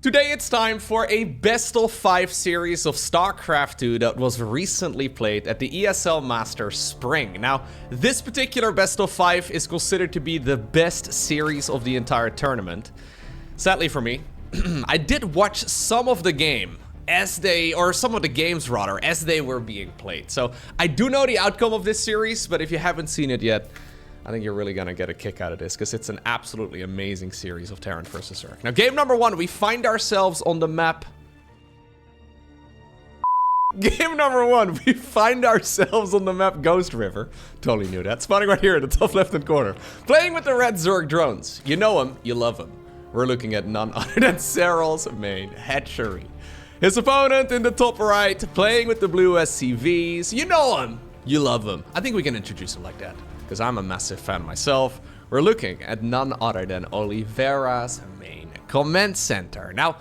Today it's time for a best of 5 series of StarCraft 2 that was recently played at the ESL Masters Spring. Now, this particular best of 5 is considered to be the best series of the entire tournament. Sadly for me, I did watch some of the game some of the games rather, as they were being played. So I do know the outcome of this series, but if you haven't seen it yet, I think you're really gonna get a kick out of this, because it's an absolutely amazing series of Terran versus Zerg. Now, game number 1, we find ourselves on the map. Game number 1, we find ourselves on the map Ghost River. Totally knew that. Spawning right here in the top left-hand corner. Playing with the red Zerg drones. You know him, you love him. We're looking at none other than Serral's main hatchery. His opponent in the top right, playing with the blue SCVs. You know him, you love him. I think we can introduce him like that, because I'm a massive fan myself. We're looking at none other than Oliveira's main command center. Now,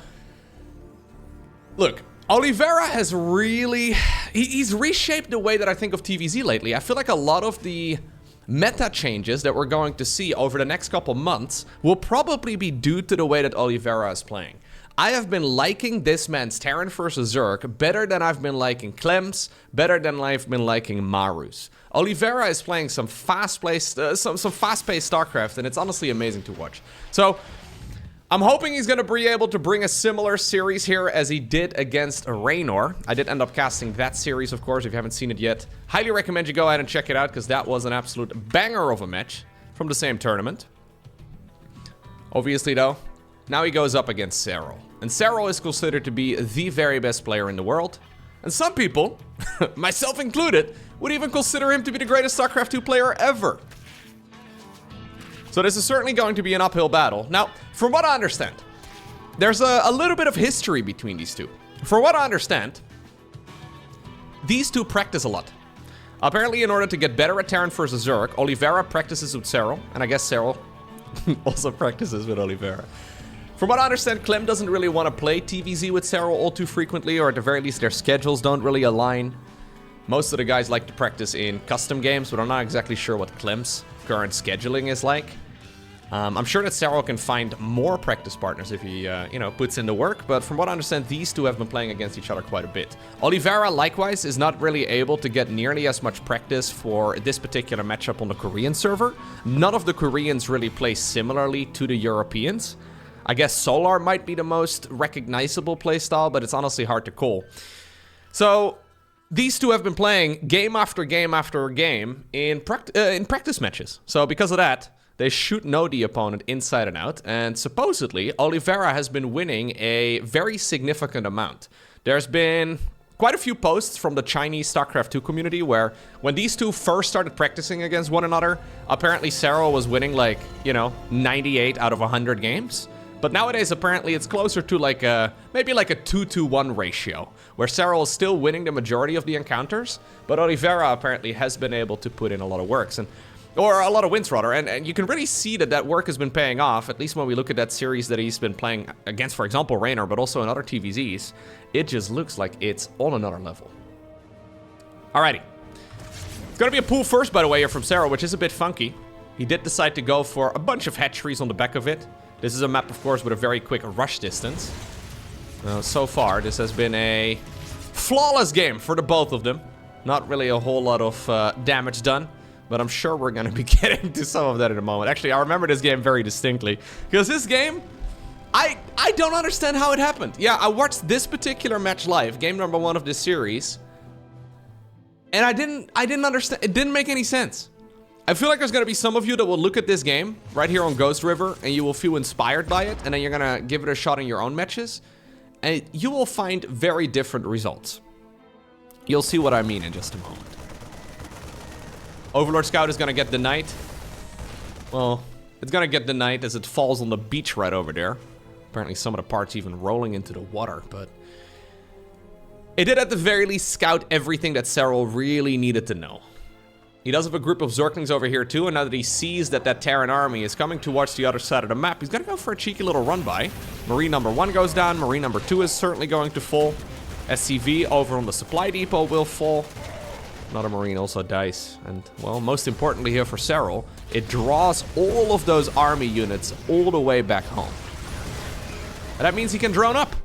look, Oliveira has really... He's reshaped the way that I think of TVZ lately. I feel like a lot of the meta changes that we're going to see over the next couple months will probably be due to the way that Oliveira is playing. I have been liking this man's Terran versus Zerg better than I've been liking Clem's, better than I've been liking Maru's. Oliveira is playing some fast-paced StarCraft, and it's honestly amazing to watch. So, I'm hoping he's going to be able to bring a similar series here as he did against Raynor. I did end up casting that series, of course, if you haven't seen it yet. Highly recommend you go ahead and check it out, because that was an absolute banger of a match from the same tournament. Obviously, though, now he goes up against Serral. And Serral is considered to be the very best player in the world. And some people, myself included, would even consider him to be the greatest StarCraft 2 player ever. So this is certainly going to be an uphill battle. Now, from what I understand, there's a little bit of history between these two. From what I understand, these two practice a lot. Apparently, in order to get better at Terran versus Zerg, Oliveira practices with Serral, and I guess Serral also practices with Oliveira. From what I understand, Clem doesn't really want to play TVZ with Serral all too frequently, or at the very least their schedules don't really align. Most of the guys like to practice in custom games, but I'm not exactly sure what Clem's current scheduling is like. I'm sure that Serral can find more practice partners if he, puts in the work, but from what I understand, these two have been playing against each other quite a bit. Oliveira, likewise, is not really able to get nearly as much practice for this particular matchup on the Korean server. None of the Koreans really play similarly to the Europeans. I guess Solar might be the most recognizable playstyle, but it's honestly hard to call. So, these two have been playing game after game after game in practice matches. So, because of that, they should know the opponent inside and out. And supposedly, Oliveira has been winning a very significant amount. There's been quite a few posts from the Chinese StarCraft 2 community where when these two first started practicing against one another, apparently Serral was winning 98 out of 100 games. But nowadays, apparently, it's closer to maybe like a 2-to-1 ratio, where Serral is still winning the majority of the encounters, but Oliveira apparently has been able to put in a lot of or a lot of wins, rather, and you can really see that work has been paying off, at least when we look at that series that he's been playing against, for example, Raynor, but also in other TVZs. It just looks like it's on another level. Alrighty. It's gonna be a pull first, by the way, here from Serral, which is a bit funky. He did decide to go for a bunch of hatcheries on the back of it. This is a map, of course, with a very quick rush distance. So far, this has been a flawless game for the both of them. Not really a whole lot of damage done, but I'm sure we're going to be getting to some of that in a moment. Actually, I remember this game very distinctly, because this game, I don't understand how it happened. Yeah, I watched this particular match live, game number 1 of this series, and I didn't understand. It didn't make any sense. I feel like there's going to be some of you that will look at this game right here on Ghost River and you will feel inspired by it, and then you're going to give it a shot in your own matches, and you will find very different results. You'll see what I mean in just a moment. Overlord Scout is going to get denied. Well, it's going to get denied as it falls on the beach right over there. Apparently some of the parts even rolling into the water, but it did at the very least scout everything that Serral really needed to know. He does have a group of Zerglings over here too, and now that he sees that Terran army is coming towards the other side of the map, he's gonna go for a cheeky little run by. Marine number 1 goes down, Marine number 2 is certainly going to fall. SCV over on the supply depot will fall. Another Marine also dies, and well, most importantly here for Serral, it draws all of those army units all the way back home. And that means he can drone up.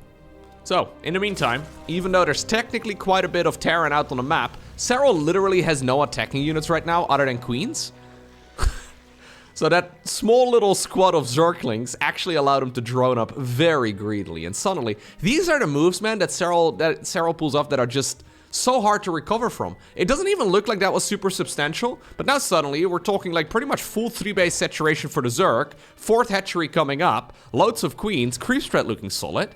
So, in the meantime, even though there's technically quite a bit of Terran out on the map, Serral literally has no attacking units right now other than Queens. So that small little squad of Zerglings actually allowed him to drone up very greedily. And suddenly, these are the moves, man, that Serral pulls off that are just so hard to recover from. It doesn't even look like that was super substantial, but now suddenly we're talking like pretty much full 3-base saturation for the Zerg, 4th hatchery coming up, loads of Queens, creep spread looking solid.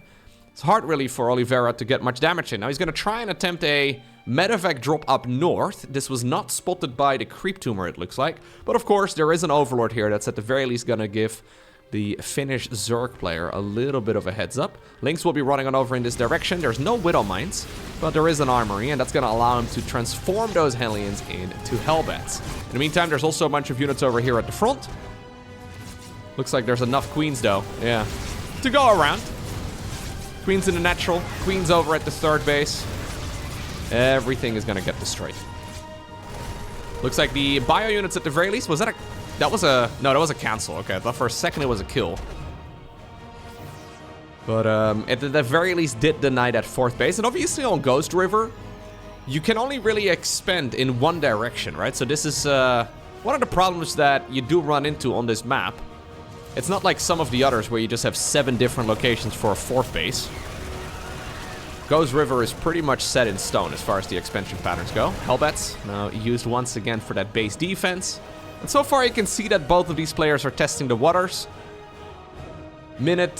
It's hard really for Oliveira to get much damage in. Now he's going to try and attempt a medevac drop up north. This was not spotted by the creep tumor, it looks like. But of course, there is an overlord here that's at the very least going to give the Finnish Zerg player a little bit of a heads up. Lynx will be running on over in this direction. There's no Widow Mines, but there is an armory, and that's going to allow him to transform those Hellions into Hellbats. In the meantime, there's also a bunch of units over here at the front. Looks like there's enough Queens, though. Yeah. To go around. Queens in the natural. Queens over at the 3rd base. Everything is going to get destroyed. Looks like the bio units at the very least. Was that a... That was a... No, that was a cancel. Okay, I thought for a second it was a kill. But at the very least did deny that 4th base. And obviously on Ghost River, you can only really expand in one direction, right? So this is one of the problems that you do run into on this map. It's not like some of the others where you just have 7 different locations for a 4th base. Ghost River is pretty much set in stone as far as the expansion patterns go. Hellbats now used once again for that base defense. And so far you can see that both of these players are testing the waters. Minute,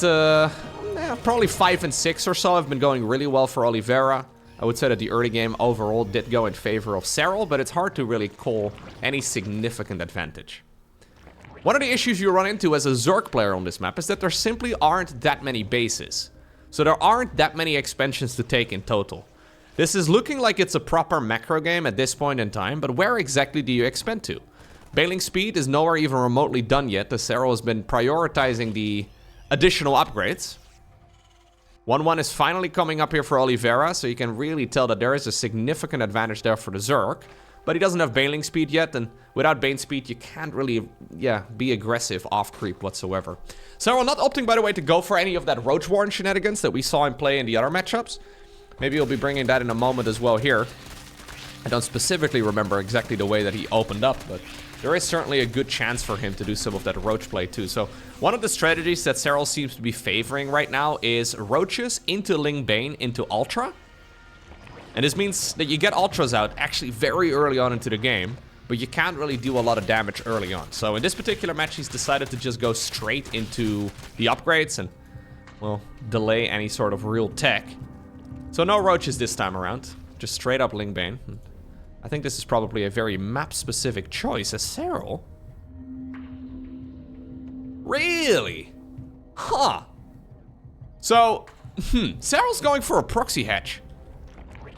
probably 5 and 6 or so have been going really well for Oliveira. I would say that the early game overall did go in favor of Serral, but it's hard to really call any significant advantage. One of the issues you run into as a Zerg player on this map is that there simply aren't that many bases. So there aren't that many expansions to take in total. This is looking like it's a proper macro game at this point in time, but where exactly do you expand to? Bailing speed is nowhere even remotely done yet, as Serral has been prioritizing the additional upgrades. 1-1 is finally coming up here for Oliveira, so you can really tell that there is a significant advantage there for the Zerg. But he doesn't have bailing speed yet, and without bane speed, you can't really, be aggressive off creep whatsoever. Serral not opting, by the way, to go for any of that Roach Warren shenanigans that we saw him play in the other matchups. Maybe he'll be bringing that in a moment as well here. I don't specifically remember exactly the way that he opened up, but there is certainly a good chance for him to do some of that Roach play too. So one of the strategies that Serral seems to be favoring right now is Roaches into Ling Bane into Ultra. And this means that you get Ultras out actually very early on into the game, but you can't really do a lot of damage early on. So in this particular match, he's decided to just go straight into the upgrades and, well, delay any sort of real tech. So no Roaches this time around, just straight up Ling Bane. I think this is probably a very map-specific choice as Serral. Really? Huh. So, Serral's going for a proxy hatch.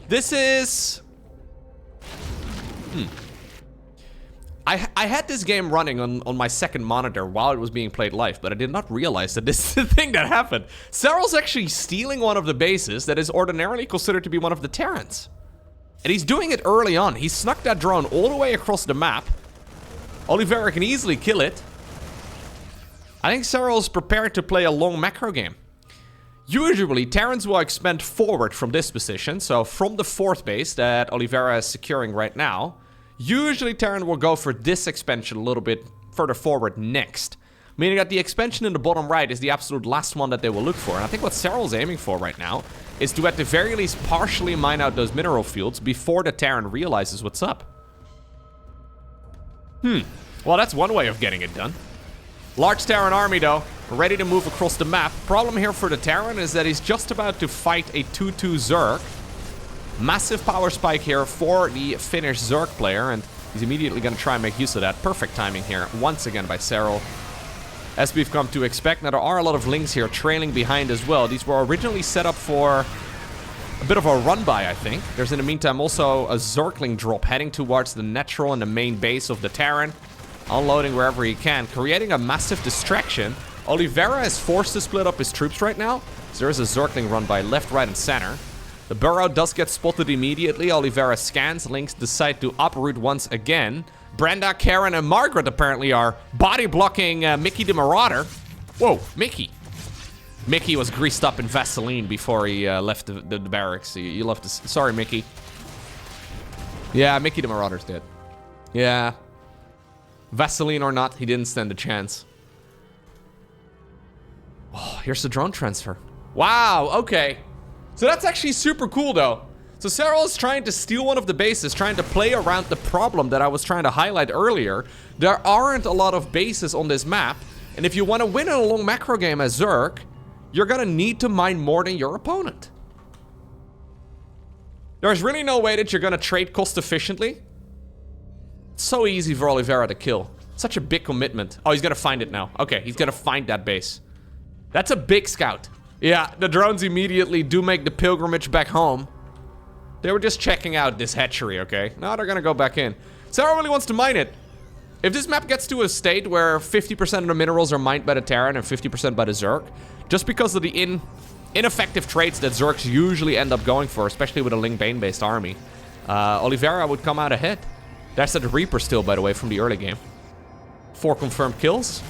This is... I had this game running on my second monitor while it was being played live, but I did not realize that this is the thing that happened. Serral's actually stealing one of the bases that is ordinarily considered to be one of the Terrans. And he's doing it early on. He snuck that drone all the way across the map. Oliveira can easily kill it. I think Serral's prepared to play a long macro game. Usually, Terrans will expand forward from this position, so from the 4th base that Oliveira is securing right now. Usually, Terran will go for this expansion a little bit further forward next. Meaning that the expansion in the bottom right is the absolute last one that they will look for. And I think what Serral's aiming for right now is to at the very least partially mine out those mineral fields before the Terran realizes what's up. Well, that's one way of getting it done. Large Terran army, though, ready to move across the map. Problem here for the Terran is that he's just about to fight a 2-2 Zerg. Massive power spike here for the Finnish Zerg player, and he's immediately going to try and make use of that. Perfect timing here, once again by Serral. As we've come to expect, now there are a lot of Lings here trailing behind as well. These were originally set up for a bit of a run-by, I think. There's in the meantime also a Zergling drop heading towards the natural and the main base of the Terran. Unloading wherever he can, creating a massive distraction. Oliveira is forced to split up his troops right now. So there is a Zergling run by left, right, and center. The burrow does get spotted immediately. Oliveira scans. Lynx decide to uproot once again. Brenda, Karen, and Margaret apparently are body blocking Mickey the Marauder. Whoa, Mickey. Mickey was greased up in Vaseline before he left the barracks. You love to... Sorry, Mickey. Yeah, Mickey the Marauder's dead. Yeah. Vaseline or not, he didn't stand a chance. Oh, here's the drone transfer. Wow, okay. So that's actually super cool, though. So Serral is trying to steal one of the bases, trying to play around the problem that I was trying to highlight earlier. There aren't a lot of bases on this map, and if you want to win in a long macro game as Zerg, you're gonna need to mine more than your opponent. There's really no way that you're gonna trade cost efficiently. It's so easy for Oliveira to kill. Such a big commitment. Oh, he's gonna find it now. Okay, he's gonna find that base. That's a big scout. Yeah, the drones immediately do make the pilgrimage back home. They were just checking out this hatchery, okay? Now they're gonna go back in. Serral really wants to mine it. If this map gets to a state where 50% of the minerals are mined by the Terran and 50% by the Zerg, just because of the ineffective traits that Zergs usually end up going for, especially with a Ling Bane-based army, Oliveira would come out ahead. That's the Reaper still, by the way, from the early game. 4 confirmed kills.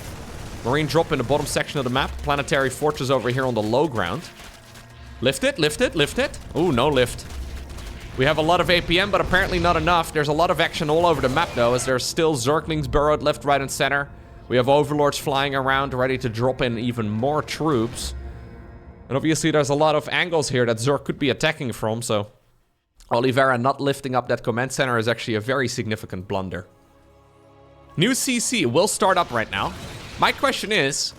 Marine drop in the bottom section of the map. Planetary fortress over here on the low ground. Lift it, lift it, lift it. Ooh, no lift. We have a lot of APM, but apparently not enough. There's a lot of action all over the map, though, as there's still Zerglings burrowed left, right, and center. We have Overlords flying around, ready to drop in even more troops. And obviously, there's a lot of angles here that Zerg could be attacking from, so Oliveira not lifting up that command center is actually a very significant blunder. New CC will start up right now. My question is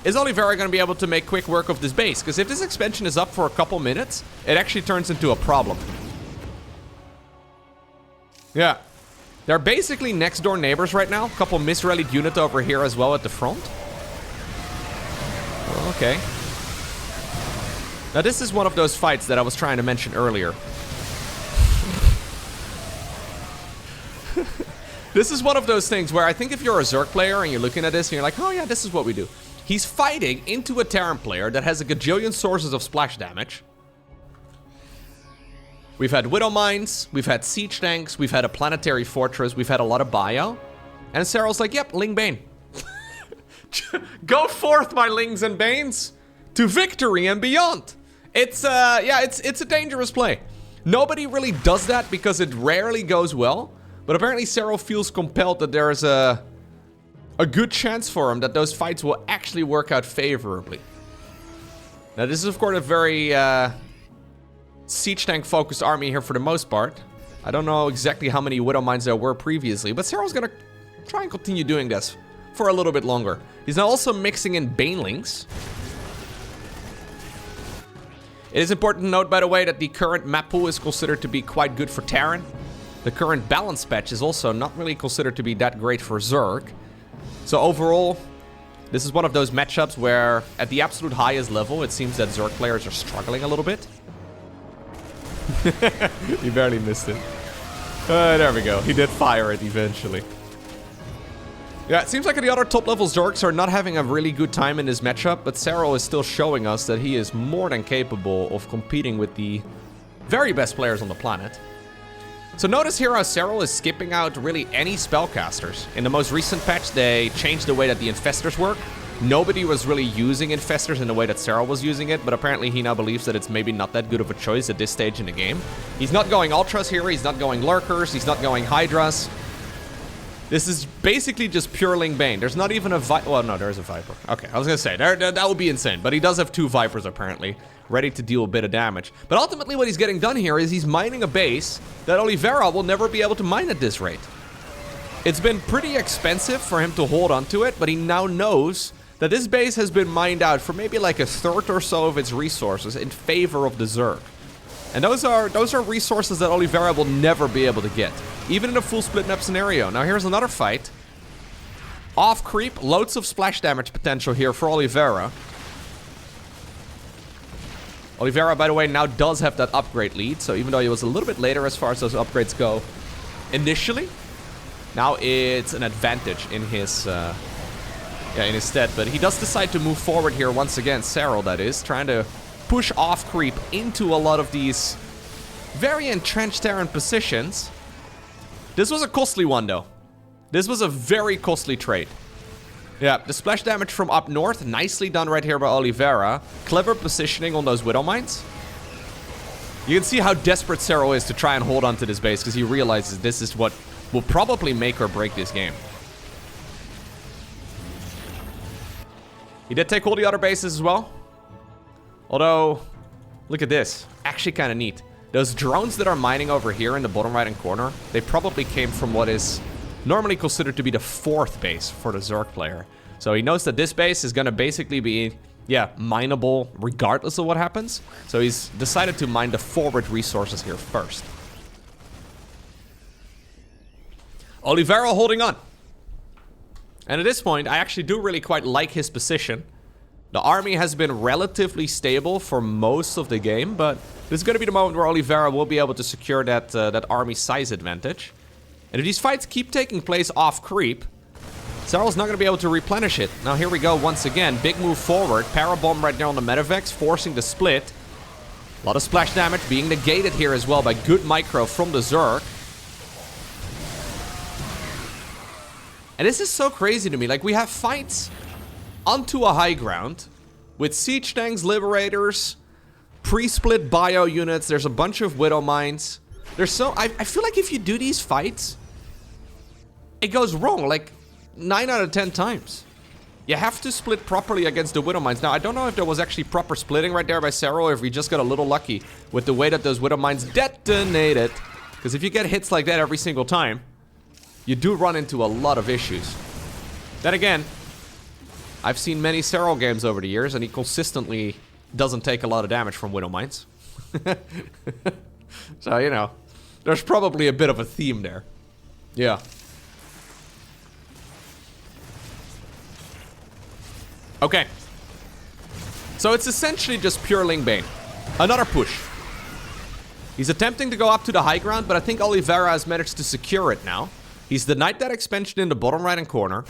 Oliveira going to be able to make quick work of this base? Because if this expansion is up for a couple minutes, it actually turns into a problem. Yeah. They're basically next door neighbors right now. A couple misrallied units over here as well at the front. Okay. Now this is one of those fights that I was trying to mention earlier. This is one of those things where I think if you're a Zerg player and you're looking at this and you're like, oh yeah, this is what we do. He's fighting into a Terran player that has a gajillion sources of splash damage. We've had Widow Mines, we've had Siege Tanks, we've had a Planetary Fortress, we've had a lot of bio. And Serral's like, yep, Ling Bane. Go forth, my Lings and Banes, to victory and beyond. It's, yeah, it's a dangerous play. Nobody really does that because it rarely goes well. But apparently Serral feels compelled that there is a good chance for him that those fights will actually work out favorably. Now this is of course a very siege tank focused army here for the most part. I don't know exactly how many Widow Mines there were previously, but Serral's gonna try and continue doing this for a little bit longer. He's now also mixing in Banelings. It is important to note, by the way, that the current map pool is considered to be quite good for Terran. The current balance patch is also not really considered to be that great for Zerg. So overall, this is one of those matchups where at the absolute highest level, it seems that Zerg players are struggling a little bit. He barely missed it. There we go. He did fire it eventually. Yeah, it seems like the other top level Zergs are not having a really good time in this matchup, but Serral is still showing us that he is more than capable of competing with the very best players on the planet. So notice here how Serral is skipping out really any spellcasters. In the most recent patch, they changed the way that the infestors work. Nobody was really using infestors in the way that Serral was using it, but apparently he now believes that it's maybe not that good of a choice at this stage in the game. He's not going Ultras here, he's not going Lurkers, he's not going Hydras. This is basically just pure Ling Bane. There's not even a well, no, there is a Viper. Okay, I was gonna say, that would be insane, but he does have 2 Vipers apparently, ready to deal a bit of damage. But ultimately what he's getting done here is he's mining a base that Oliveira will never be able to mine at this rate. It's been pretty expensive for him to hold onto it, but he now knows that this base has been mined out for maybe like a third or so of its resources in favor of the Zerg. And those are resources that Oliveira will never be able to get, even in a full split map scenario. Now here's another fight. Off creep, loads of splash damage potential here for Oliveira. Oliveira, by the way, now does have that upgrade lead, so even though he was a little bit later as far as those upgrades go initially, now it's an advantage in his stead. But he does decide to move forward here once again, Serral that is, trying to push off creep into a lot of these very entrenched Terran positions. This was a costly one though. This was a very costly trade. Yeah, the splash damage from up north, nicely done right here by Oliveira. Clever positioning on those Widow Mines. You can see how desperate Serral is to try and hold onto this base, because he realizes this is what will probably make or break this game. He did take all the other bases as well. Although, look at this. Actually kind of neat. Those drones that are mining over here in the bottom right-hand corner, they probably came from what is normally considered to be the 4th base for the Zerg player. So he knows that this base is going to basically be, yeah, mineable regardless of what happens. So he's decided to mine the forward resources here first. Oliveira holding on. And at this point, I actually do really quite like his position. The army has been relatively stable for most of the game, but this is going to be the moment where Oliveira will be able to secure that, that army size advantage. And if these fights keep taking place off creep, Serral's not going to be able to replenish it. Now here we go once again. Big move forward. Parabomb right there on the Medivacs, forcing the split. A lot of splash damage being negated here as well by good micro from the Zerg. And this is so crazy to me. Like, we have fights onto a high ground with siege tanks, liberators, pre-split bio units. There's a bunch of Widow Mines. There's so... I feel like if you do these fights, it goes wrong like 9 out of 10 times. You have to split properly against the Widow Mines. Now, I don't know if there was actually proper splitting right there by Serral, or if we just got a little lucky with the way that those Widow Mines detonated. Because if you get hits like that every single time, you do run into a lot of issues. Then again, I've seen many Serral games over the years, and he consistently doesn't take a lot of damage from Widow Mines. So, you know, there's probably a bit of a theme there. Yeah. Okay. So it's essentially just pure Ling Bane. Another push. He's attempting to go up to the high ground, but I think Oliveira has managed to secure it now. He's denied that expansion in the bottom right-hand corner.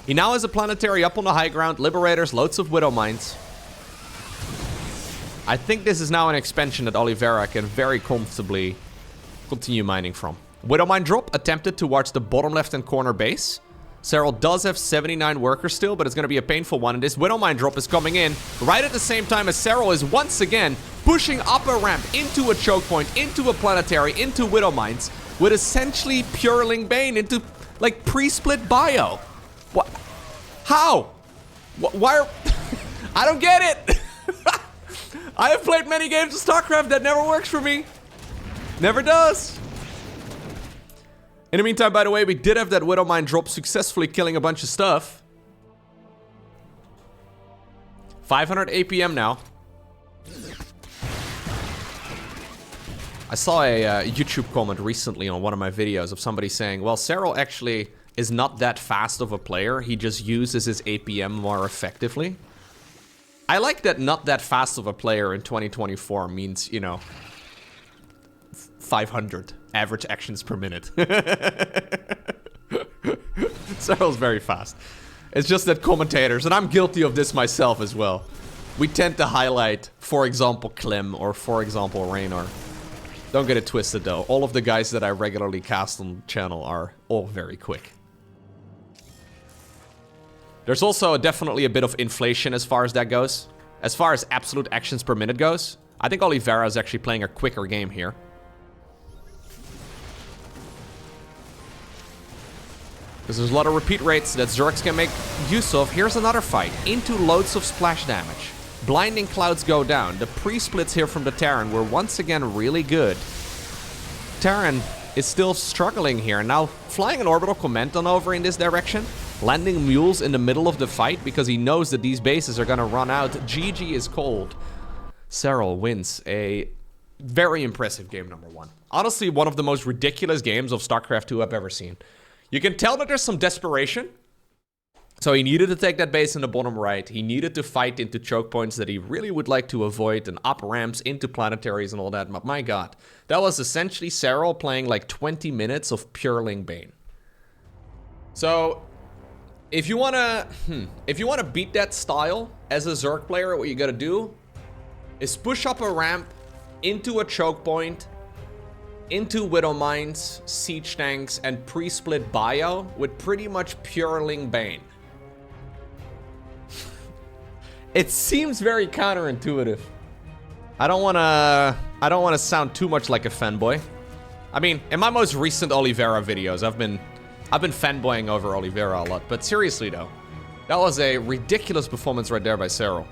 He now has a planetary up on the high ground, liberators, loads of Widow Mines. I think this is now an expansion that Oliveira can very comfortably continue mining from. Widow Mine drop attempted towards the bottom left-hand corner base. Serral does have 79 workers still, but it's going to be a painful one. And this Widow Mine drop is coming in right at the same time as Serral is once again pushing up a ramp into a choke point, into a planetary, into Widow Mines, with essentially pure Ling Bane into, like, pre-split bio. What? How? Why are... I don't get it! I have played many games of StarCraft that never works for me. Never does. In the meantime, by the way, we did have that Widow Mine drop, successfully killing a bunch of stuff. 500 APM now. I saw a YouTube comment recently on one of my videos of somebody saying, well, Serral actually is not that fast of a player. He just uses his APM more effectively. I like that not that fast of a player in 2024 means, you know, 500 average actions per minute. Serral's very fast. It's just that commentators, and I'm guilty of this myself as well, we tend to highlight, for example, Clem or, for example, Raynor. Don't get it twisted, though. All of the guys that I regularly cast on the channel are all very quick. There's also definitely a bit of inflation as far as that goes. As far as absolute actions per minute goes, I think Oliveira is actually playing a quicker game here. Because there's a lot of repeat rates that Zergs can make use of. Here's another fight. Into loads of splash damage. Blinding clouds go down. The pre-splits here from the Terran were once again really good. Terran is still struggling here. Now, flying an orbital command on over in this direction. Landing mules in the middle of the fight because he knows that these bases are going to run out. GG is cold. Serral wins a very impressive game number 1. Honestly, one of the most ridiculous games of StarCraft 2 I've ever seen. You can tell that there's some desperation. So he needed to take that base in the bottom right. He needed to fight into choke points that he really would like to avoid and up ramps into planetaries and all that. But my god, that was essentially Serral playing like 20 minutes of pure Ling Bane. So if you wanna beat that style as a Zerg player, what you gotta do is push up a ramp into a choke point, into Widow Mines, siege tanks, and pre-split bio with pretty much pure Ling Bane. It seems very counterintuitive. I don't wanna sound too much like a fanboy. I mean, in my most recent Oliveira videos, I've been fanboying over Oliveira a lot, but seriously though, that was a ridiculous performance right there by Serral.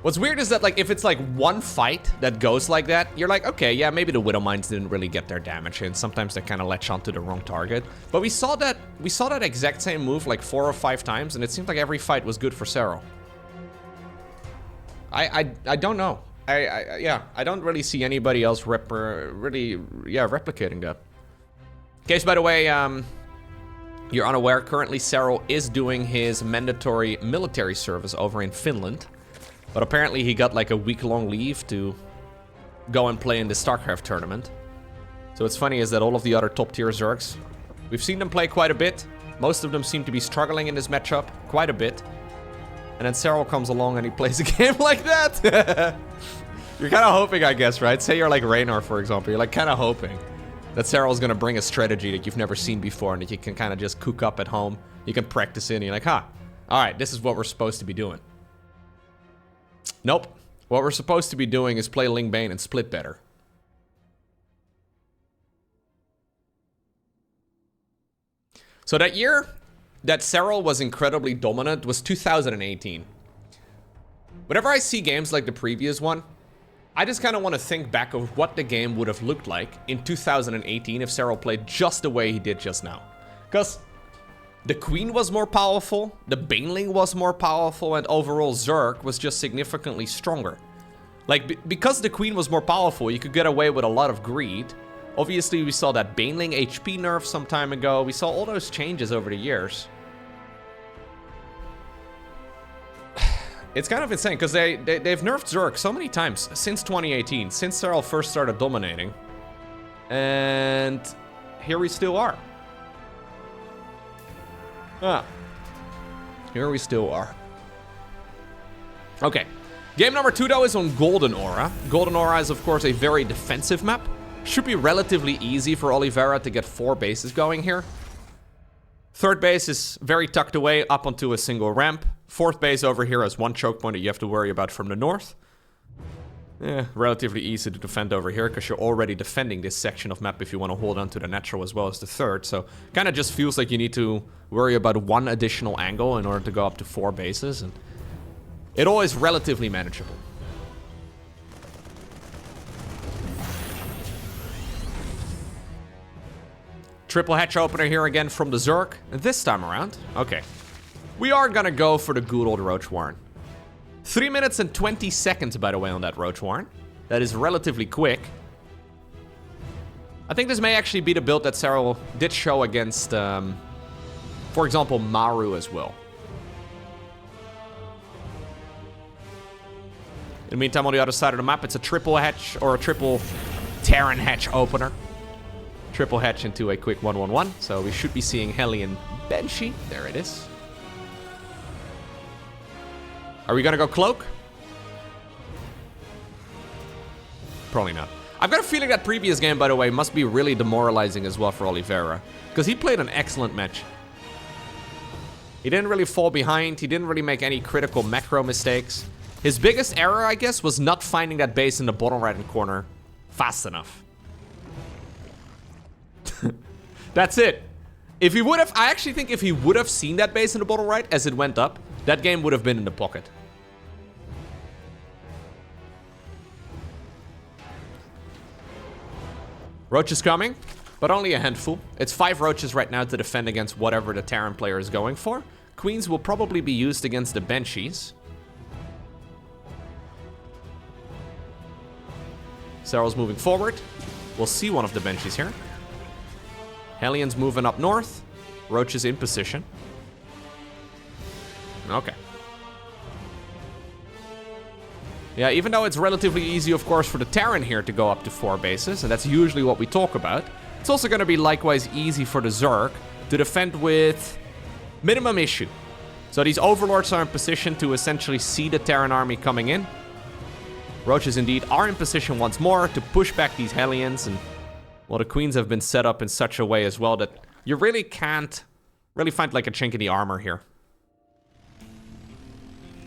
What's weird is that, like, if it's like one fight that goes like that, you're like, okay, yeah, maybe the Widow Mines didn't really get their damage in. Sometimes they kind of latch onto the wrong target. But we saw that exact same move like 4 or 5 times, and it seemed like every fight was good for Serral. I don't know. Yeah, I don't really see anybody else replicating that. In case, by the way, you're unaware, currently Serral is doing his mandatory military service over in Finland. But apparently he got like a week-long leave to go and play in the StarCraft tournament. So what's funny is that all of the other top-tier Zergs, we've seen them play quite a bit. Most of them seem to be struggling in this matchup quite a bit. And then Serral comes along and he plays a game like that. You're kind of hoping, I guess, right? Say you're like Raynor, for example. You're like kind of hoping that Serral's going to bring a strategy that you've never seen before and that you can kind of just cook up at home. You can practice in and you're like, huh, all right, this is what we're supposed to be doing. Nope. What we're supposed to be doing is play Ling Bane and split better. So that year that Serral was incredibly dominant was 2018. Whenever I see games like the previous one, I just kind of want to think back of what the game would have looked like in 2018 if Serral played just the way he did just now. Because the Queen was more powerful, the Baneling was more powerful, and overall Zerg was just significantly stronger. Like, because the Queen was more powerful, you could get away with a lot of greed. Obviously, we saw that Baneling HP nerf some time ago. We saw all those changes over the years. It's kind of insane, because they've nerfed Zerg so many times since 2018, since Serral first started dominating. And here we still are. Here we still are. Okay. Game number 2, though, is on Golden Aura. Golden Aura is, of course, a very defensive map. Should be relatively easy for Oliveira to get 4 bases going here. 3rd base is very tucked away up onto a single ramp. 4th base over here has 1 choke point that you have to worry about from the north. Relatively easy to defend over here because you're already defending this section of map if you want to hold on to the natural as well as the 3rd. So kind of just feels like you need to worry about 1 additional angle in order to go up to 4 bases. And it all is relatively manageable. Triple hatch opener here again from the Zerg. This time around, okay. We are gonna go for the good old Roach Warren. 3 minutes and 20 seconds, by the way, on that Roach Warren. That is relatively quick. I think this may actually be the build that Serral did show against, for example, Maru as well. In the meantime, on the other side of the map, it's a triple hatch or a triple Terran hatch opener. Triple hatch into a quick 1-1-1. So we should be seeing Hellion Banshee. There it is. Are we gonna go Cloak? Probably not. I've got a feeling that previous game, by the way, must be really demoralizing as well for Oliveira. Because he played an excellent match. He didn't really fall behind. He didn't really make any critical macro mistakes. His biggest error, I guess, was not finding that base in the bottom right-hand corner fast enough. That's it. If he would have, I actually think if he would have seen that base in the bottom right as it went up, that game would have been in the pocket. Roach is coming, but only a handful. It's 5 roaches right now to defend against whatever the Terran player is going for. Queens will probably be used against the Banshees. Serral's moving forward. We'll see one of the Banshees here. Hellion's moving up north. Roach is in position. Okay. Yeah, even though it's relatively easy, of course, for the Terran here to go up to 4 bases, and that's usually what we talk about, it's also going to be likewise easy for the Zerg to defend with minimum issue. So these Overlords are in position to essentially see the Terran army coming in. Roaches indeed are in position once more to push back these Hellions, and well, the Queens have been set up in such a way as well that you really can't really find like a chink in the armor here.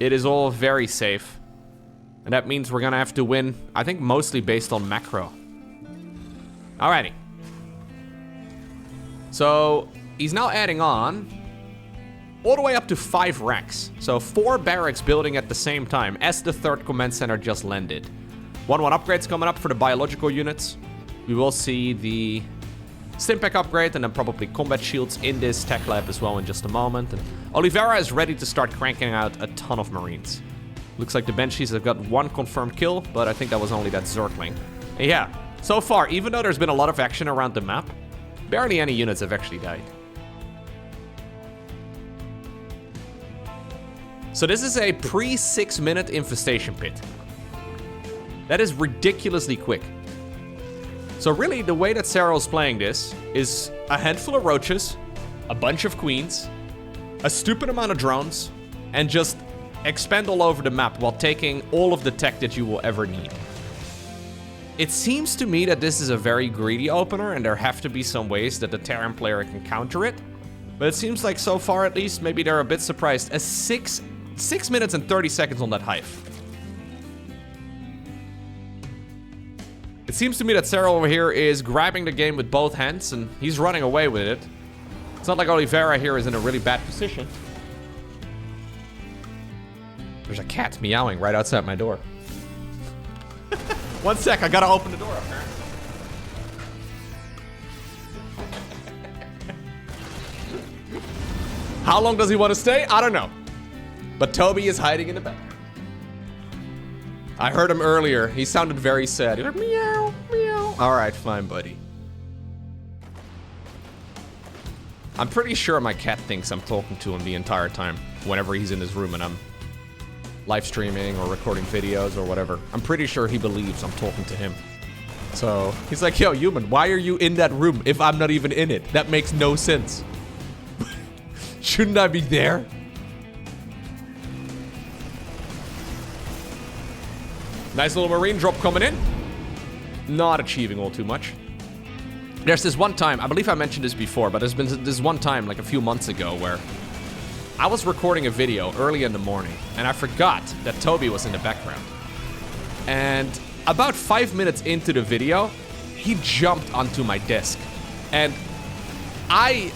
It is all very safe. And that means we're gonna have to win, I think mostly based on macro. Alrighty. So, he's now adding on all the way up to 5 racks. So 4 barracks building at the same time as the 3rd command center just landed. 1-1 upgrades coming up for the biological units. We will see the Stimpack upgrade and then probably combat shields in this tech lab as well in just a moment. And Oliveira is ready to start cranking out a ton of Marines. Looks like the Banshees have got 1 confirmed kill, but I think that was only that Zergling. And yeah, so far, even though there's been a lot of action around the map, barely any units have actually died. So this is a pre-6 minute infestation pit. That is ridiculously quick. So really, the way that Serral's playing this is a handful of roaches, a bunch of queens, a stupid amount of drones, and just expand all over the map while taking all of the tech that you will ever need. It seems to me that this is a very greedy opener, and there have to be some ways that the Terran player can counter it. But it seems like so far at least, maybe they're a bit surprised. 6 minutes and 30 seconds on that hive. It seems to me that Serral over here is grabbing the game with both hands, and he's running away with it. It's not like Oliveira here is in a really bad position. There's a cat meowing right outside my door. 1 sec, I gotta open the door up here. How long does he want to stay? I don't know. But Toby is hiding in the back. I heard him earlier. He sounded very sad. He was like, meow, meow. All right, fine, buddy. I'm pretty sure my cat thinks I'm talking to him the entire time whenever he's in his room and I'm live streaming or recording videos or whatever. I'm pretty sure he believes I'm talking to him. So he's like, yo, human, why are you in that room if I'm not even in it? That makes no sense. Shouldn't I be there? Nice little marine drop coming in. Not achieving all too much. There's this one time, I believe I mentioned this before, but there's been this one time like a few months ago where I was recording a video early in the morning and I forgot that Toby was in the background. And about 5 minutes into the video, he jumped onto my desk. And I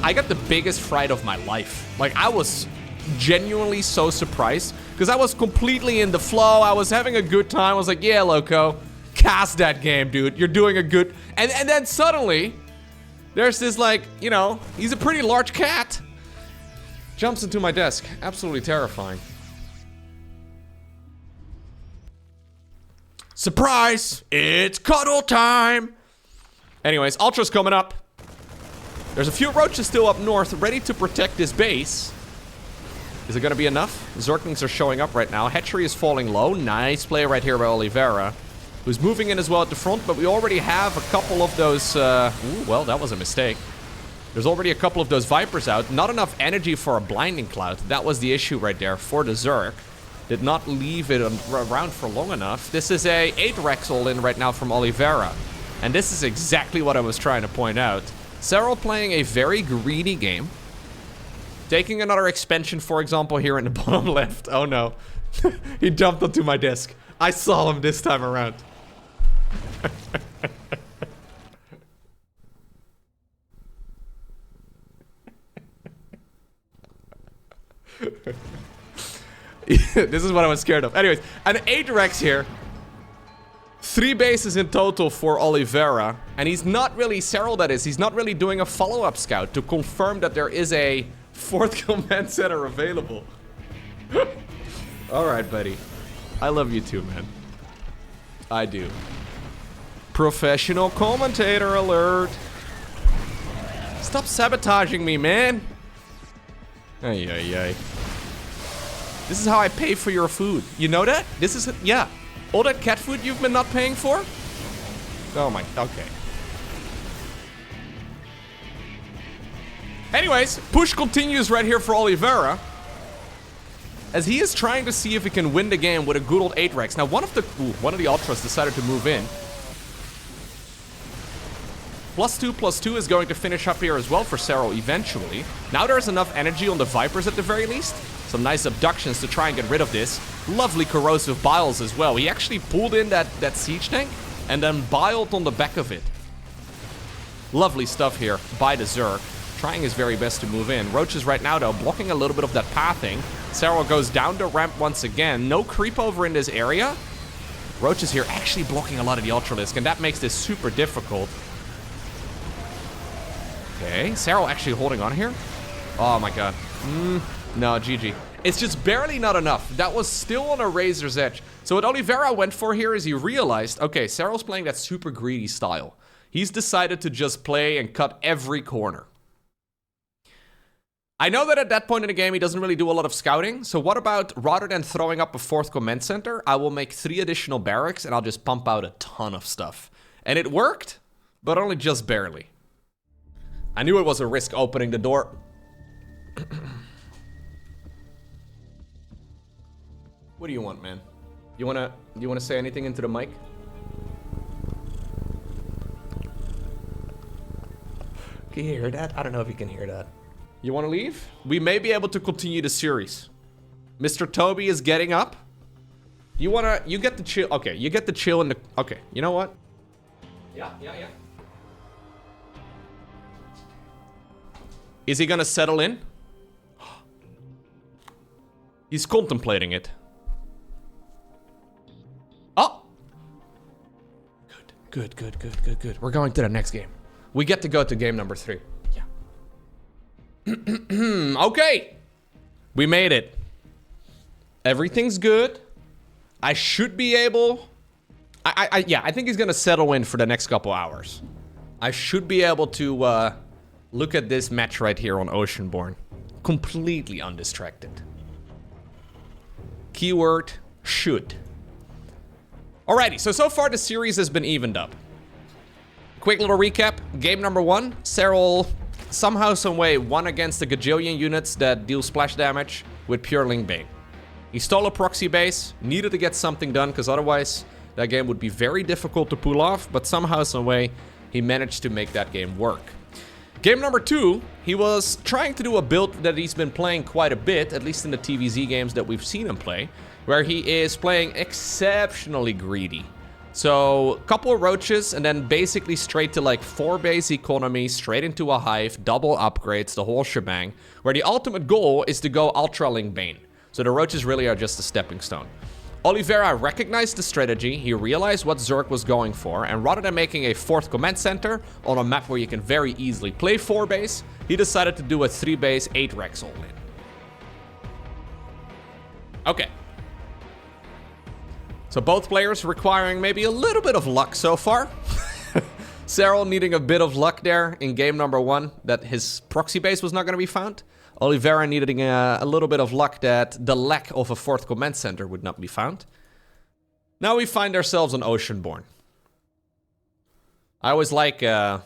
got the biggest fright of my life. Like, I was genuinely so surprised because I was completely in the flow. I was having a good time. I was like, yeah, Lowko, cast that game, dude. You're doing a good... And then suddenly, there's this, like, you know, he's a pretty large cat. Jumps into my desk. Absolutely terrifying. Surprise! It's cuddle time! Anyways, Ultra's coming up. There's a few roaches still up north, ready to protect this base. Is it gonna be enough? Zerglings are showing up right now. Hatchery is falling low. Nice play right here by Oliveira, who's moving in as well at the front, but we already have a couple of those... Ooh, well, that was a mistake. There's already a couple of those Vipers out. Not enough energy for a blinding cloud. That was the issue right there for the Zerg. Did not leave it around for long enough. This is a 8 Rex all in right now from Oliveira. And this is exactly what I was trying to point out. Serral playing a very greedy game. Taking another expansion, for example, here in the bottom left. Oh no. He jumped onto my desk. I saw him this time around. This is what I was scared of. Anyways, an 8 Rex here. 3 bases in total for Oliveira. And he's not really, Serral that is, he's not really doing a follow-up scout to confirm that there is a 4th command center available. Alright, buddy. I love you too, man. I do. Professional commentator alert. Stop sabotaging me, man. Ay, ay, ay. This is how I pay for your food. You know that? This is, yeah. All that cat food you've been not paying for? Oh my, okay. Anyways, push continues right here for Oliveira, as he is trying to see if he can win the game with a good old 8 Rex. Now, one of the Ultras decided to move in. +2/+2 is going to finish up here as well for Serral eventually. Now there's enough energy on the Vipers at the very least. Some nice abductions to try and get rid of this. Lovely corrosive biles as well. He actually pulled in that siege tank and then biled on the back of it. Lovely stuff here by the Zerg. Trying his very best to move in. Roaches right now, though, blocking a little bit of that pathing. Serral goes down the ramp once again. No creep over in this area. Roaches here actually blocking a lot of the Ultralisk, and that makes this super difficult. Okay, Serral actually holding on here. Oh my god. No, GG. It's just barely not enough. That was still on a razor's edge. So what Oliveira went for here is he realized, okay, Serral's playing that super greedy style. He's decided to just play and cut every corner. I know that at that point in the game, he doesn't really do a lot of scouting. So what about, rather than throwing up a 4th command center, I will make 3 additional barracks and I'll just pump out a ton of stuff. And it worked, but only just barely. I knew it was a risk opening the door. What do you want, man? You wanna say anything into the mic? Can you hear that? I don't know if you can hear that. You wanna leave? We may be able to continue the series. Mr. Toby is getting up. You get the chill. Okay, you get the chill in the. Okay, you know what? Yeah. Is he gonna settle in? He's contemplating it. Oh! Good. We're going to the next game. We get to go to game number 3. Yeah. Okay! We made it. Everything's good. I should be able... Yeah, I think he's gonna settle in for the next couple hours. I should be able to, look at this match right here on Oceanborn. Completely undistracted. Keyword, should. Alrighty, so far the series has been evened up. Quick little recap. Game number 1, Serral somehow, someway won against the gajillion units that deal splash damage with pure Ling Bane. He stole a proxy base, needed to get something done, because otherwise that game would be very difficult to pull off, but somehow, someway, he managed to make that game work. Game number 2, he was trying to do a build that he's been playing quite a bit, at least in the TVZ games that we've seen him play, where he is playing exceptionally greedy. So, couple of roaches, and then basically straight to like 4 base economy, straight into a hive, double upgrades, the whole shebang, where the ultimate goal is to go Ultra Ling Bane. So the roaches really are just a stepping stone. Oliveira recognized the strategy, he realized what Zerg was going for, and rather than making a 4th command center on a map where you can very easily play 4 base, he decided to do a 3 base, 8 Rex all in. Okay. So both players requiring maybe a little bit of luck so far. Serral needing a bit of luck there in game number 1, that his proxy base was not going to be found. Oliveira needing a little bit of luck that the lack of a 4th command center would not be found. Now we find ourselves on Oceanborn. I always like a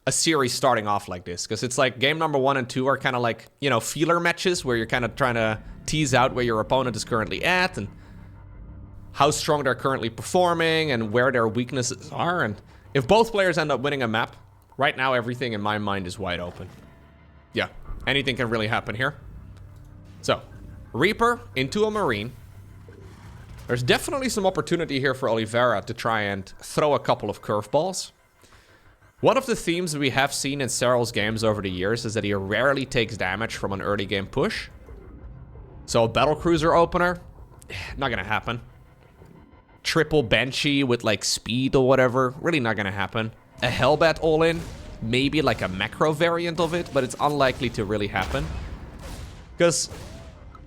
series starting off like this, because it's like game number 1 and 2 are kind of like, you know, feeler matches where you're kind of trying to tease out where your opponent is currently at and how strong they're currently performing and where their weaknesses are. And if both players end up winning a map, right now everything in my mind is wide open. Yeah. Anything can really happen here. So, Reaper into a Marine. There's definitely some opportunity here for Oliveira to try and throw a couple of curveballs. One of the themes we have seen in Serral's games over the years is that he rarely takes damage from an early game push. So a Battlecruiser opener, not gonna happen. Triple Banshee with like speed or whatever, really not gonna happen. A Hellbat all-in, maybe like a macro variant of it, but it's unlikely to really happen. Because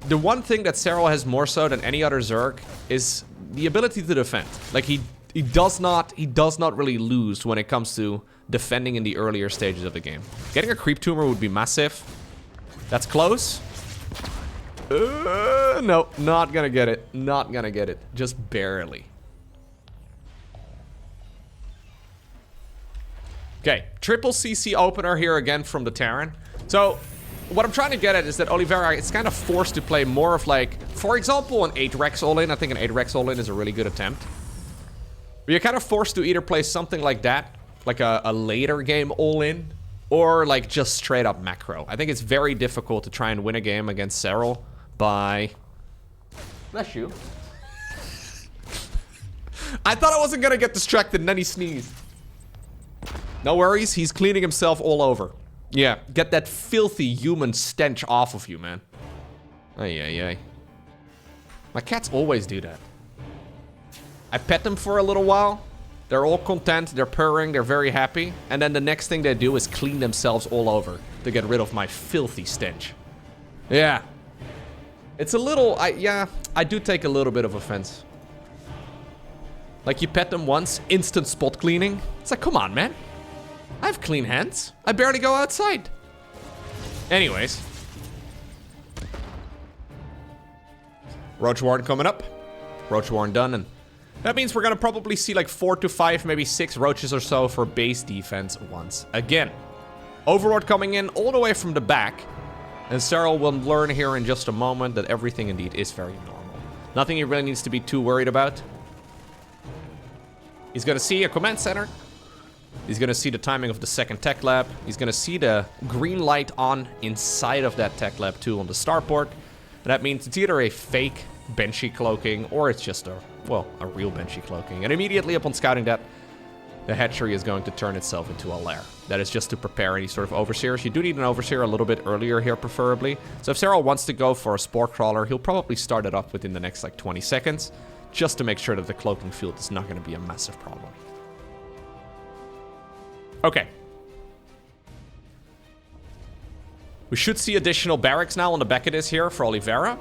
the one thing that Serral has more so than any other Zerg is the ability to defend. Like he does not really lose when it comes to defending in the earlier stages of the game. Getting a creep tumor would be massive. That's close. No, not gonna get it. Not gonna get it. Just barely. Okay, triple CC opener here again from the Terran. So, what I'm trying to get at is that Oliveira is kind of forced to play more of like, for example, an 8 Rex all-in. I think an 8 Rex all-in is a really good attempt. But you're kind of forced to either play something like that, like a later game all-in, or like just straight up macro. I think it's very difficult to try and win a game against Serral Bye. Bless you. I thought I wasn't gonna get distracted and then he sneezed. No worries, he's cleaning himself all over. Yeah, get that filthy human stench off of you, man. Ay, ay, ay. My cats always do that. I pet them for a little while. They're all content, they're purring, they're very happy. And then the next thing they do is clean themselves all over to get rid of my filthy stench. Yeah. It's a little, I do take a little bit of offense. Like, you pet them once, instant spot cleaning. It's like, come on, man. I have clean hands. I barely go outside. Anyways. Roach Warren coming up. Roach Warren done, and that means we're gonna probably see like 4 to 5, maybe 6 roaches or so for base defense once again. Overlord coming in all the way from the back. And Serral will learn here in just a moment that everything indeed is very normal. Nothing he really needs to be too worried about. He's gonna see a command center. He's gonna see the timing of the second tech lab. He's gonna see the green light on inside of that tech lab too on the starport. And that means it's either a fake Banshee cloaking or it's just a real Banshee cloaking. And immediately upon scouting that, the hatchery is going to turn itself into a lair. That is just to prepare any sort of overseers. You do need an overseer a little bit earlier here, preferably. So if Serral wants to go for a spore crawler, he'll probably start it up within the next like 20 seconds. Just to make sure that the cloaking field is not going to be a massive problem. Okay. We should see additional barracks now on the back of this here for Oliveira.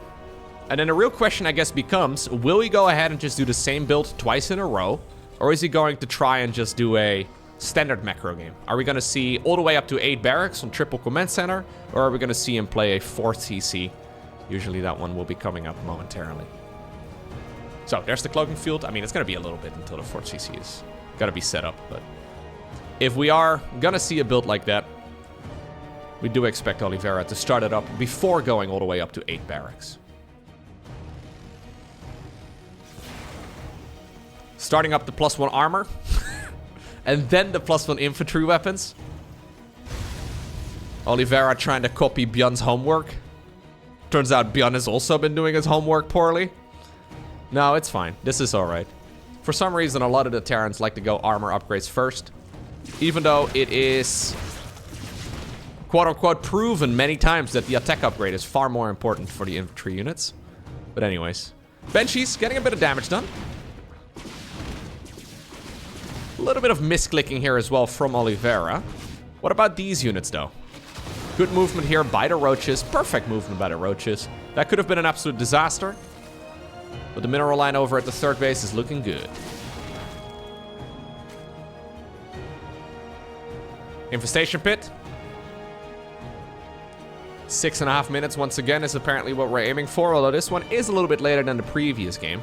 And then the real question, I guess, becomes, will he go ahead and just do the same build twice in a row? Or is he going to try and just do a standard macro game? Are we going to see all the way up to 8 barracks on triple command center? Or are we going to see him play a 4th CC? Usually that one will be coming up momentarily. So, there's the cloaking field. I mean, it's going to be a little bit until the 4th CC is got to be set up. But if we are going to see a build like that, we do expect Oliveira to start it up before going all the way up to 8 barracks. Starting up the +1 armor. And then the +1 infantry weapons. Oliveira trying to copy Bjorn's homework. Turns out Bjorn has also been doing his homework poorly. No, it's fine. This is alright. For some reason, a lot of the Terrans like to go armor upgrades first. Even though it is quote-unquote proven many times that the attack upgrade is far more important for the infantry units. But anyways. Banshees getting a bit of damage done. A little bit of misclicking here as well from Oliveira. What about these units though? Good movement here by the roaches. Perfect movement by the roaches. That could have been an absolute disaster. But the mineral line over at the 3rd base is looking good. Infestation pit. 6.5 minutes once again is apparently what we're aiming for, although this one is a little bit later than the previous game.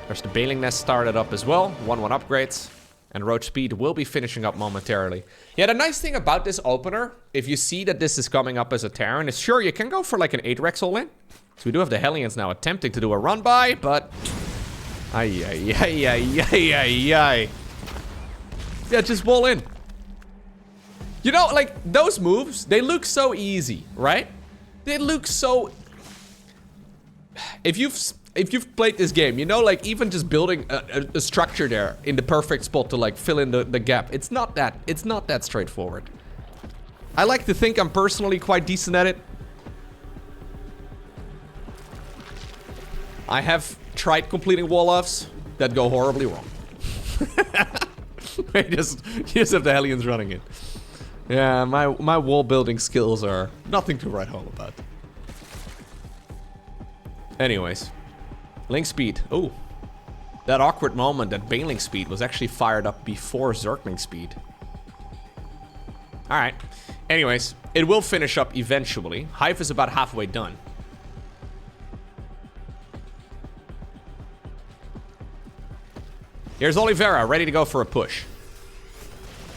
There's the Bailing Nest started up as well. 1-1 upgrades. And Roach Speed will be finishing up momentarily. Yeah, the nice thing about this opener, if you see that this is coming up as a Terran, is sure, you can go for like an 8 Rex all-in. So we do have the Hellions now attempting to do a run-by, but... Ay, ay, ay, ay, ay, ay, ay. Yeah, just wall in. You know, like, those moves, they look so easy, right? They look so... If you've played this game, you know, like, even just building a structure there in the perfect spot to, like, fill in the gap, it's not that straightforward. I like to think I'm personally quite decent at it. I have tried completing wall-offs that go horribly wrong. You just have the Hellions running in. Yeah, my wall building skills are nothing to write home about. Anyways. Link speed. Oh. That awkward moment that Bailing speed was actually fired up before Zergling speed. Alright. Anyways, it will finish up eventually. Hive is about halfway done. Here's Oliveira, ready to go for a push.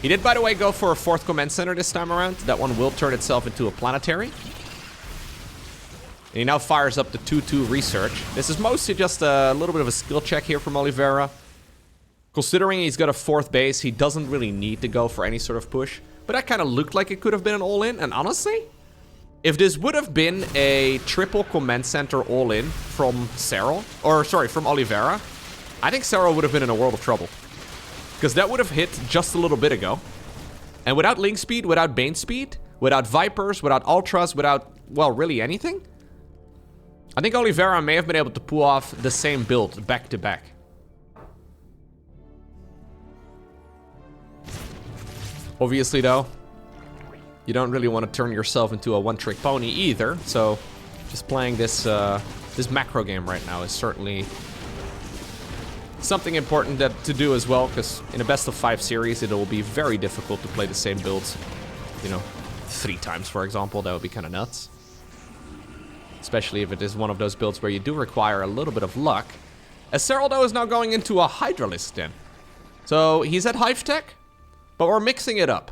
He did, by the way, go for a 4th command center this time around. That one will turn itself into a planetary. And he now fires up the 2-2 research. This is mostly just a little bit of a skill check here from Oliveira. Considering he's got a 4th base, he doesn't really need to go for any sort of push. But that kind of looked like it could have been an all-in. And honestly, If this would have been a triple command center all-in from Serral, or sorry, from Oliveira, I think Serral would have been in a world of trouble. Because that would have hit just a little bit ago. And without Link speed, without Bane speed, without Vipers, without Ultras, without, well, really anything, I think Oliveira may have been able to pull off the same build back to back. Obviously, though, you don't really want to turn yourself into a one-trick pony either, so just playing this this macro game right now is certainly something important to do as well, because in a best-of-5 series, it will be very difficult to play the same builds, you know, 3 times, for example. That would be kind of nuts. Especially if it is one of those builds where you do require a little bit of luck. As Serral, though, is now going into a Hydralisk then. So he's at Hive Tech, but we're mixing it up.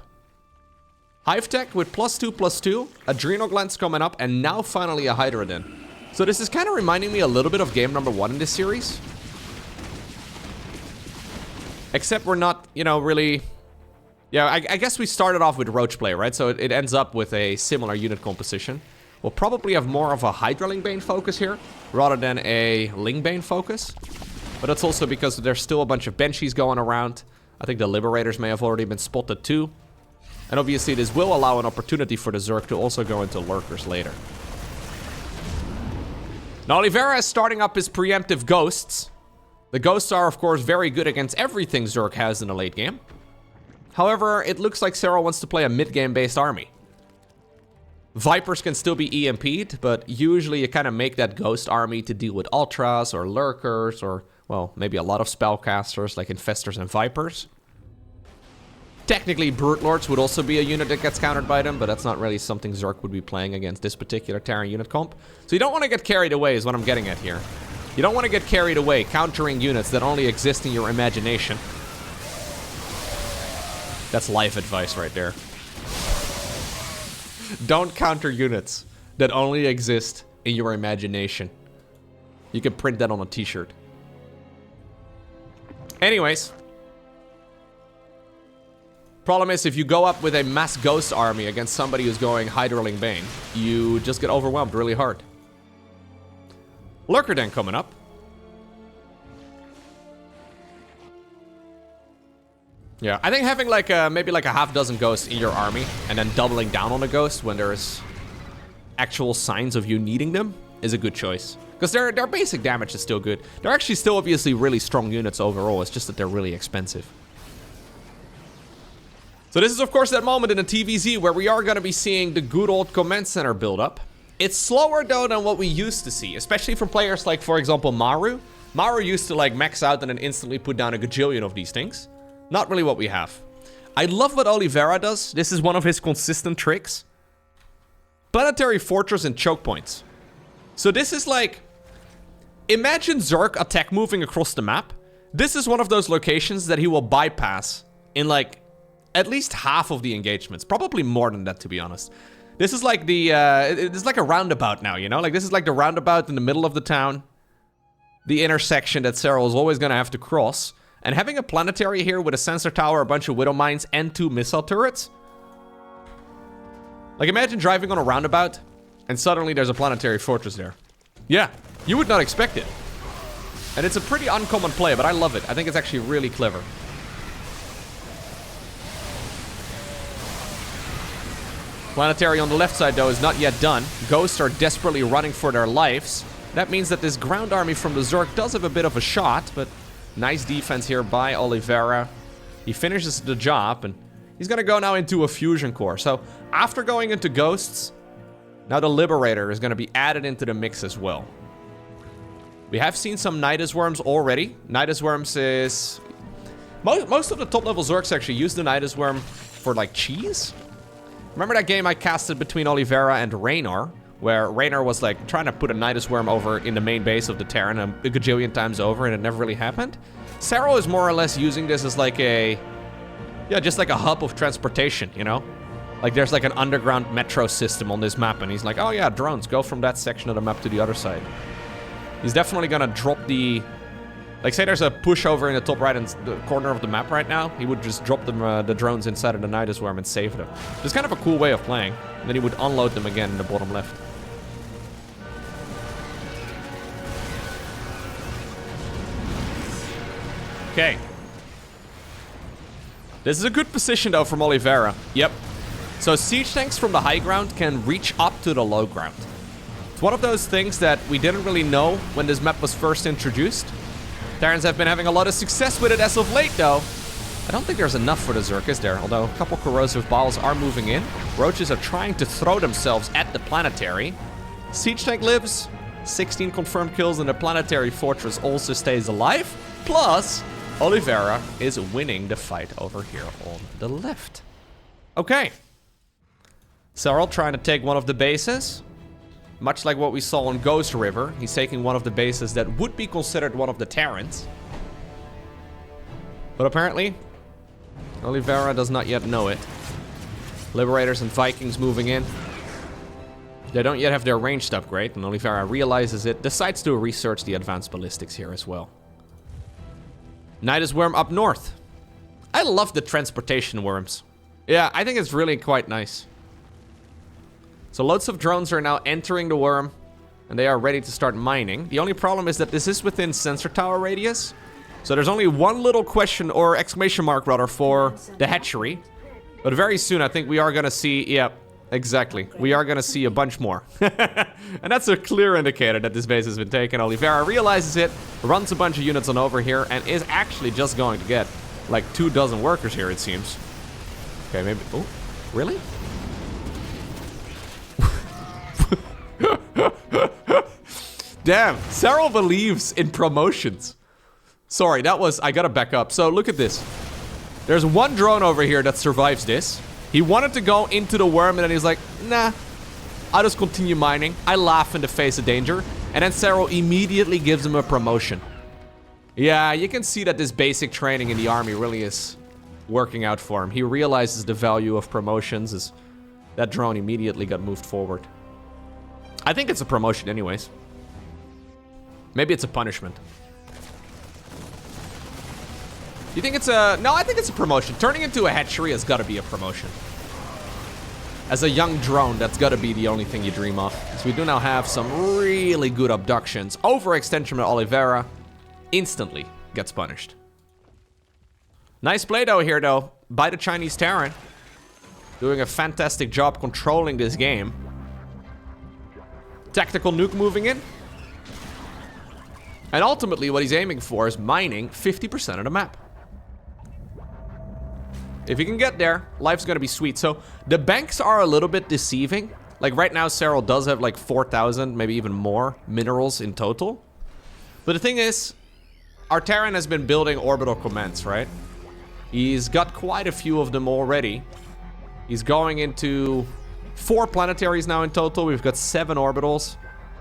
Hive Tech with +2/+2, Adrenal Glands coming up, and now finally a Hydra then. So this is kind of reminding me a little bit of game number 1 in this series. Except we're not, you know, really... Yeah, I guess we started off with Roach play, right? So it ends up with a similar unit composition. We'll probably have more of a Hydra Lingbane focus here, rather than a Lingbane focus. But that's also because there's still a bunch of Banshees going around. I think the Liberators may have already been spotted too. And obviously this will allow an opportunity for the Zerg to also go into Lurkers later. Now Oliveira is starting up his preemptive Ghosts. The Ghosts are, of course, very good against everything Zerg has in the late game. However, it looks like Serral wants to play a mid-game based army. Vipers can still be EMP'd, but usually you kind of make that Ghost army to deal with Ultras or Lurkers or, well, maybe a lot of Spellcasters like Infestors and Vipers. Technically, Brute Lords would also be a unit that gets countered by them, but that's not really something Zerg would be playing against this particular Terran unit comp. So you don't want to get carried away is what I'm getting at here. You don't want to get carried away countering units that only exist in your imagination. That's life advice right there. Don't counter units that only exist in your imagination. You can print that on a t-shirt. Anyways. Problem is, if you go up with a mass Ghost army against somebody who's going Hydra Lingbane, you just get overwhelmed really hard. Lurker Den coming up. Yeah, I think having like maybe like a half dozen Ghosts in your army and then doubling down on the Ghost when there's actual signs of you needing them is a good choice. Because their basic damage is still good. They're actually still obviously really strong units overall. It's just that they're really expensive. So this is of course that moment in the TVZ where we are going to be seeing the good old command center build up. It's slower though than what we used to see, especially from players like, for example, Maru. Maru used to like max out and then instantly put down a gajillion of these things. Not really what we have. I love what Oliveira does. This is one of his consistent tricks. Planetary Fortress and choke points. So this is like... Imagine Zerg attack moving across the map. This is one of those locations that he will bypass in like at least half of the engagements. Probably more than that, to be honest. This is like the... it's like a roundabout now, you know? Like this is like the roundabout in the middle of the town. The intersection that Serral is always going to have to cross. And having a planetary here with a sensor tower, a bunch of Widow Mines, and 2 missile turrets. Like imagine driving on a roundabout and suddenly there's a planetary fortress there. Yeah, you would not expect it. And it's a pretty uncommon play, but I love it. I think it's actually really clever. Planetary on the left side, though, is not yet done. Ghosts are desperately running for their lives. That means that this ground army from the Zerg does have a bit of a shot, but nice defense here by Oliveira. He finishes the job, and he's going to go now into a fusion core. So after going into Ghosts, now the Liberator is going to be added into the mix as well. We have seen some Nidus Worms already. Nidus Worms is... Most of the top-level Zergs actually use the Nidus Worm for, like, cheese. Remember that game I casted between Oliveira and Raynor? Where Raynor was, like, trying to put a Nidus Worm over in the main base of the Terran a gajillion times over, and it never really happened. Serral is more or less using this as, like, a... Yeah, just like a hub of transportation, you know? Like, there's, like, an underground metro system on this map, and he's like, oh, yeah, drones, go from that section of the map to the other side. He's definitely gonna drop the... Like, say there's a pushover in the top right corner of the map right now. He would just drop the drones inside of the Nidus Worm and save them. It's kind of a cool way of playing. Then he would unload them again in the bottom left. Okay. This is a good position, though, from Oliveira. Yep. So siege tanks from the high ground can reach up to the low ground. It's one of those things that we didn't really know when this map was first introduced. Terrans have been having a lot of success with it as of late, though. I don't think there's enough for the Zerg, is there? Although a couple corrosive balls are moving in. Roaches are trying to throw themselves at the planetary. Siege tank lives. 16 confirmed kills, and the planetary fortress also stays alive. Plus, Oliveira is winning the fight over here on the left. Okay. Serral trying to take one of the bases. Much like what we saw on Ghost River, he's taking one of the bases that would be considered one of the Terrans. But apparently, Oliveira does not yet know it. Liberators and Vikings moving in. They don't yet have their ranged upgrade, and Oliveira realizes it, decides to research the advanced ballistics here as well. Nidus worm up north. I love the transportation worms. Yeah, I think it's really quite nice. So loads of drones are now entering the worm, and they are ready to start mining. The only problem is that this is within sensor tower radius. So there's only one little question, or exclamation mark rather, for the hatchery. But very soon I think we are gonna see, yeah, exactly. We are gonna see a bunch more. And that's a clear indicator that this base has been taken. Oliveira realizes it, runs a bunch of units on over here, and is actually just going to get like 24 workers here, it seems. Okay, maybe, oh, really? Damn, Serral believes in promotions. Sorry, that was, I gotta back up. So look at this. There's one drone over here that survives this. He wanted to go into the worm, and then he's like, nah, I'll just continue mining. I laugh in the face of danger. And then Serral immediately gives him a promotion. Yeah, you can see that this basic training in the army really is working out for him. He realizes the value of promotions as that drone immediately got moved forward. I think it's a promotion anyways. Maybe it's a punishment. You think it's a... No, I think it's a promotion. Turning into a hatchery has got to be a promotion. As a young drone, that's got to be the only thing you dream of. So we do now have some really good abductions. Overextension by Oliveira instantly gets punished. Nice play though here though by the Chinese Terran. Doing a fantastic job controlling this game. Tactical nuke moving in. And ultimately what he's aiming for is mining 50% of the map. If you can get there, life's gonna be sweet. So the banks are a little bit deceiving. Like right now, Serral does have like 4,000, maybe even more minerals in total. But the thing is, our Terran has been building orbital commands, right? He's got quite a few of them already. He's going into 4 planetaries now in total. We've got 7 orbitals.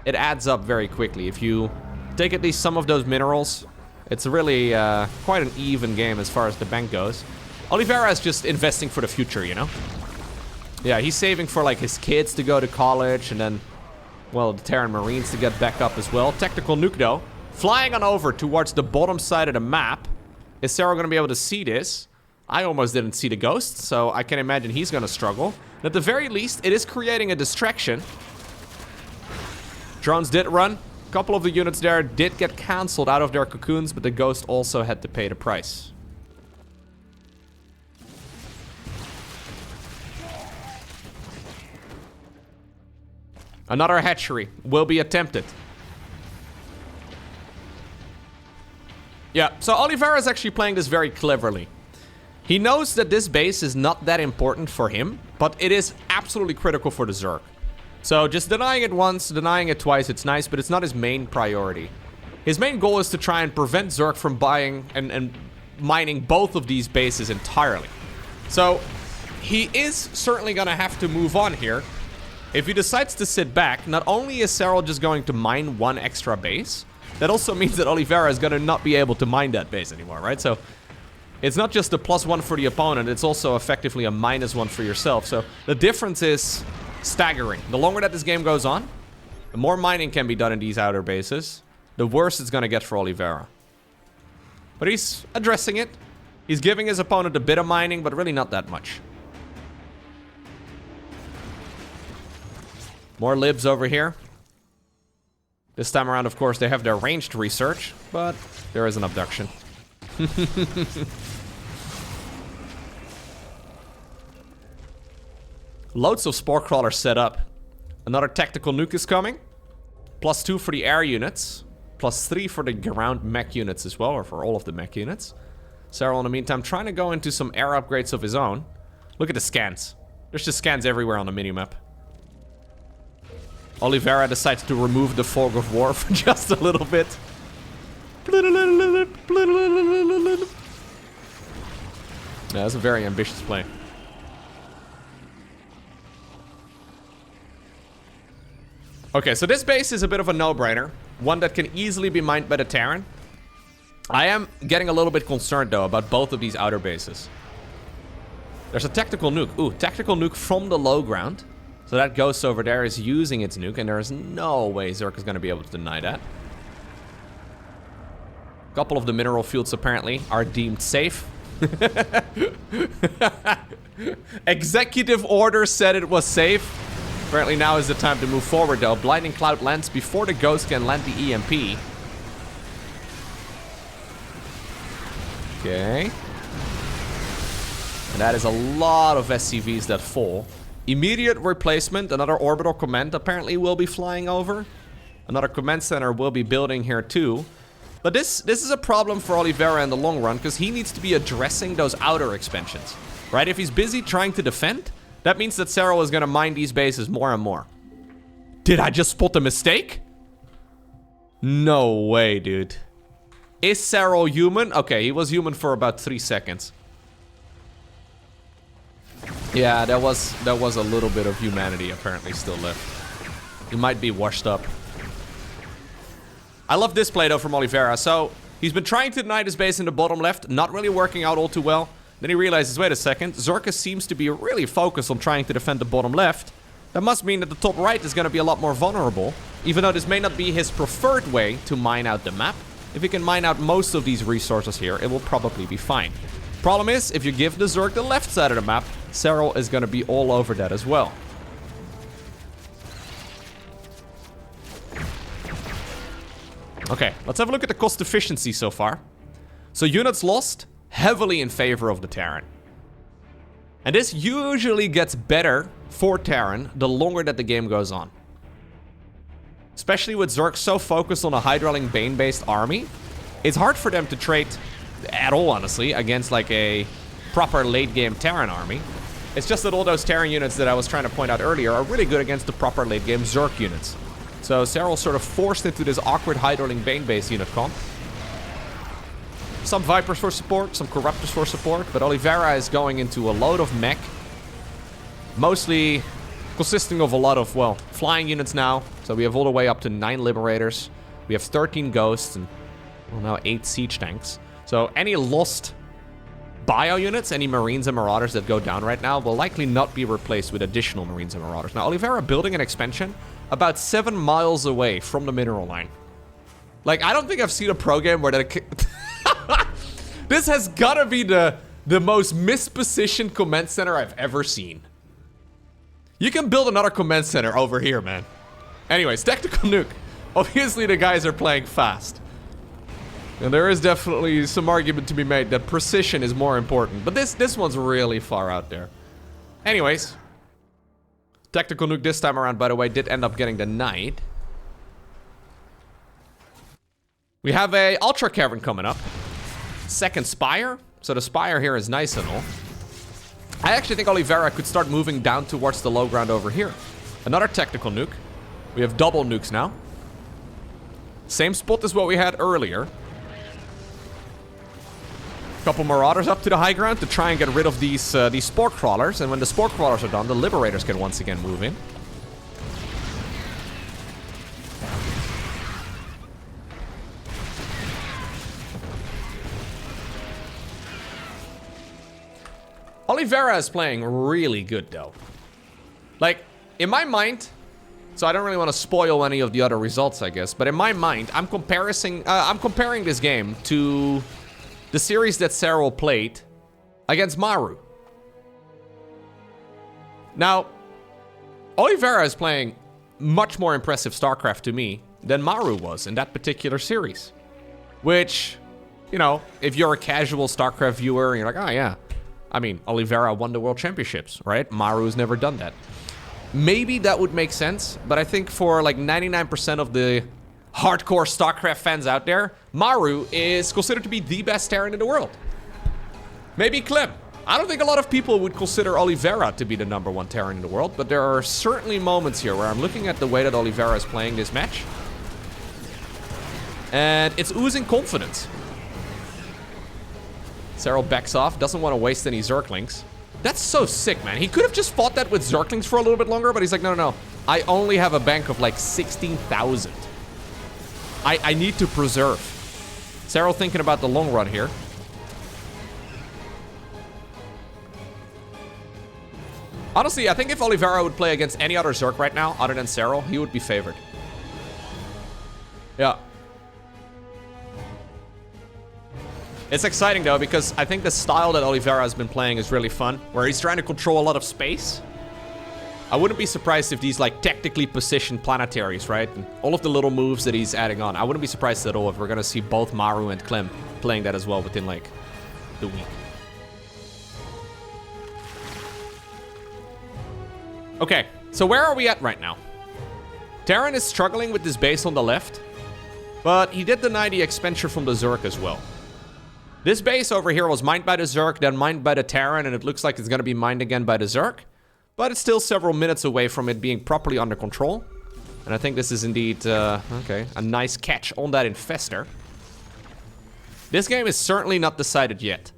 It adds up very quickly. If you take at least some of those minerals, it's really quite an even game as far as the bank goes. Oliveira is just investing for the future, you know? Yeah, he's saving for like his kids to go to college and then, well, the Terran Marines to get back up as well. Tactical nuke though, flying on over towards the bottom side of the map. Is Serral gonna be able to see this? I almost didn't see the ghost, so I can imagine he's gonna struggle. At the very least, it is creating a distraction. Drones did run. A couple of the units there did get cancelled out of their cocoons, but the ghost also had to pay the price. Another hatchery will be attempted. Yeah, so Oliveira is actually playing this very cleverly. He knows that this base is not that important for him, but it is absolutely critical for the Zerg. So just denying it once, denying it twice, it's nice, but it's not his main priority. His main goal is to try and prevent Zerg from buying and mining both of these bases entirely. So he is certainly gonna have to move on here. If he decides to sit back, not only is Serral just going to mine 1 extra base, that also means that Oliveira is gonna not be able to mine that base anymore, right? So it's not just a +1 for the opponent, it's also effectively a -1 for yourself. So the difference is staggering. The longer that this game goes on, the more mining can be done in these outer bases, the worse it's gonna get for Oliveira. But he's addressing it. He's giving his opponent a bit of mining, but really not that much. More libs over here. This time around, of course, they have their ranged research, but there is an abduction. Loads of spore crawlers set up. Another tactical nuke is coming. +2 for the air units. +3 for the ground mech units as well, or for all of the mech units. Serral, in the meantime, trying to go into some air upgrades of his own. Look at the scans. There's just scans everywhere on the minimap. Oliveira decides to remove the fog of war for just a little bit. Yeah, that's a very ambitious play. Okay, so this base is a bit of a no-brainer. One that can easily be mined by the Terran. I am getting a little bit concerned, though, about both of these outer bases. There's a tactical nuke. Ooh, tactical nuke from the low ground. So that ghost over there is using its nuke, and there is no way Zerg is going to be able to deny that. A couple of the mineral fields, apparently, are deemed safe. Executive order said it was safe. Apparently now is the time to move forward, though. Blinding Cloud lands before the Ghost can land the EMP. Okay. And that is a lot of SCVs that fall. Immediate replacement. Another orbital command apparently will be flying over. Another command center will be building here too. But this is a problem for Oliveira in the long run, because he needs to be addressing those outer expansions. Right? If he's busy trying to defend, that means that Serral is going to mine these bases more and more. Did I just spot a mistake? No way, dude. Is Serral human? Okay, he was human for about 3 seconds. Yeah, there was a little bit of humanity apparently still left. He might be washed up. I love this play, though, from Oliveira. So, he's been trying to deny this base in the bottom left, not really working out all too well. Then he realizes, wait a second, Zerg seems to be really focused on trying to defend the bottom left. That must mean that the top right is going to be a lot more vulnerable, even though this may not be his preferred way to mine out the map. If he can mine out most of these resources here, it will probably be fine. Problem is, if you give the Zerg the left side of the map, Serral is going to be all over that as well. Okay, let's have a look at the cost efficiency so far. So units lost, heavily in favor of the Terran. And this usually gets better for Terran the longer that the game goes on. Especially with Zerg so focused on a Hydraling Bane-based army, it's hard for them to trade at all, honestly, against like a proper late-game Terran army. It's just that all those Terran units that I was trying to point out earlier are really good against the proper late-game Zerg units. So Serral sort of forced into this awkward Hydraling Bane-based unit comp. Some Vipers for support, some Corruptors for support, but Oliveira is going into a load of mech. Mostly consisting of a lot of, well, flying units now. So we have all the way up to 9 Liberators. We have 13 Ghosts and, well, now 8 Siege Tanks. So any lost bio units, any Marines and Marauders that go down right now will likely not be replaced with additional Marines and Marauders. Now, Oliveira building an expansion about 7 miles away from the mineral line. Like, I don't think I've seen a pro game where that... This has gotta be the most mispositioned command center I've ever seen. You can build another command center over here, man. Anyways, tactical nuke. Obviously, the guys are playing fast. And there is definitely some argument to be made that precision is more important. But this one's really far out there. Anyways. Tactical nuke this time around, by the way, did end up getting denied. We have a Ultra Cavern coming up. Second Spire. So the Spire here is nice and all. I actually think Oliveira could start moving down towards the low ground over here. Another tactical nuke. We have double nukes now. Same spot as what we had earlier. Couple Marauders up to the high ground to try and get rid of these Spore Crawlers. And when the Spore Crawlers are done, the Liberators can once again move in. Oliveira is playing really good, though. Like, in my mind, so I don't really want to spoil any of the other results, I guess, but in my mind, I'm comparing this game to the series that Serral played against Maru. Now, Oliveira is playing much more impressive StarCraft to me than Maru was in that particular series. Which, you know, if you're a casual StarCraft viewer and you're like, oh yeah, I mean, Oliveira won the World Championships, right? Maru's never done that. Maybe that would make sense, but I think for like 99% of the hardcore StarCraft fans out there, Maru is considered to be the best Terran in the world. Maybe Clem. I don't think a lot of people would consider Oliveira to be the #1 Terran in the world, but there are certainly moments here where I'm looking at the way that Oliveira is playing this match, and it's oozing confidence. Serral backs off, doesn't want to waste any Zerglings. That's so sick, man. He could have just fought that with Zerglings for a little bit longer, but he's like, no, no, no. I only have a bank of like 16,000. I need to preserve. Serral thinking about the long run here. Honestly, I think if Oliveira would play against any other Zerg right now, other than Serral, he would be favored. Yeah. It's exciting, though, because I think the style that Oliveira has been playing is really fun, where he's trying to control a lot of space. I wouldn't be surprised if these, like, tactically positioned planetaries, right? And all of the little moves that he's adding on. I wouldn't be surprised at all if we're going to see both Maru and Clem playing that as well within, like, the week. Okay, so where are we at right now? Terran is struggling with this base on the left, but he did deny the expansion from the Zerg as well. This base over here was mined by the Zerg, then mined by the Terran, and it looks like it's going to be mined again by the Zerg. But it's still several minutes away from it being properly under control. And I think this is indeed, okay, a nice catch on that Infestor. This game is certainly not decided yet.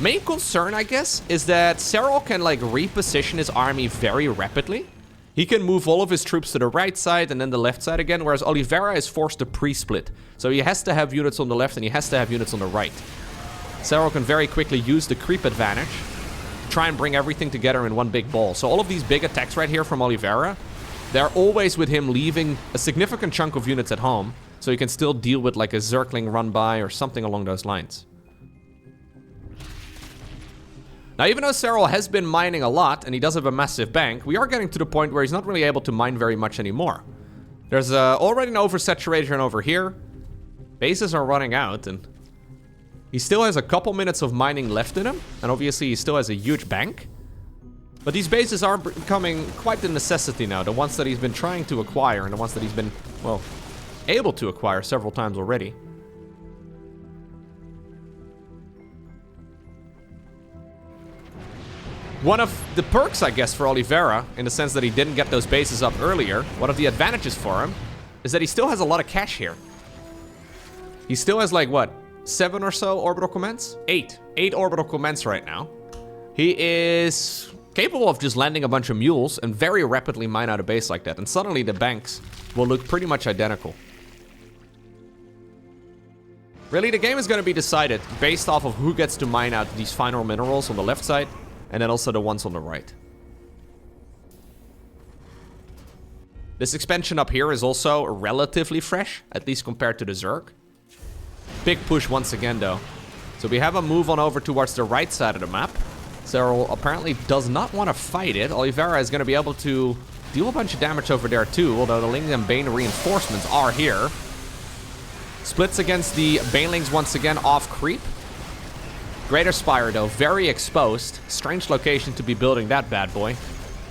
Main concern, I guess, is that Serral can, like, reposition his army very rapidly. He can move all of his troops to the right side and then the left side again, whereas Oliveira is forced to pre-split. So he has to have units on the left and he has to have units on the right. Serral can very quickly use the creep advantage, try and bring everything together in one big ball. So all of these big attacks right here from Oliveira, they're always with him leaving a significant chunk of units at home, so he can still deal with, like, a Zergling run by or something along those lines. Now, even though Serral has been mining a lot, and he does have a massive bank, we are getting to the point where he's not really able to mine very much anymore. There's already an oversaturation over here. Bases are running out, and he still has a couple minutes of mining left in him, and obviously he still has a huge bank. But these bases are becoming quite the necessity now, the ones that he's been trying to acquire, and the ones that he's been, well, able to acquire several times already. One of the perks, I guess, for Oliveira, in the sense that he didn't get those bases up earlier, one of the advantages for him, is that he still has a lot of cash here. He still has, like, what, 7 or so orbital commands? 8 orbital commands right now. He is capable of just landing a bunch of mules and very rapidly mine out a base like that, and suddenly the banks will look pretty much identical. Really, the game is going to be decided based off of who gets to mine out these final minerals on the left side, and then also the ones on the right. This expansion up here is also relatively fresh, at least compared to the Zerg. Big push once again, though. So we have a move on over towards the right side of the map. Serral apparently does not want to fight it. Oliveira is going to be able to deal a bunch of damage over there too, although the Ling and Bane reinforcements are here. Splits against the Banelings once again off creep. Greater Spire, though, very exposed. Strange location to be building that bad boy.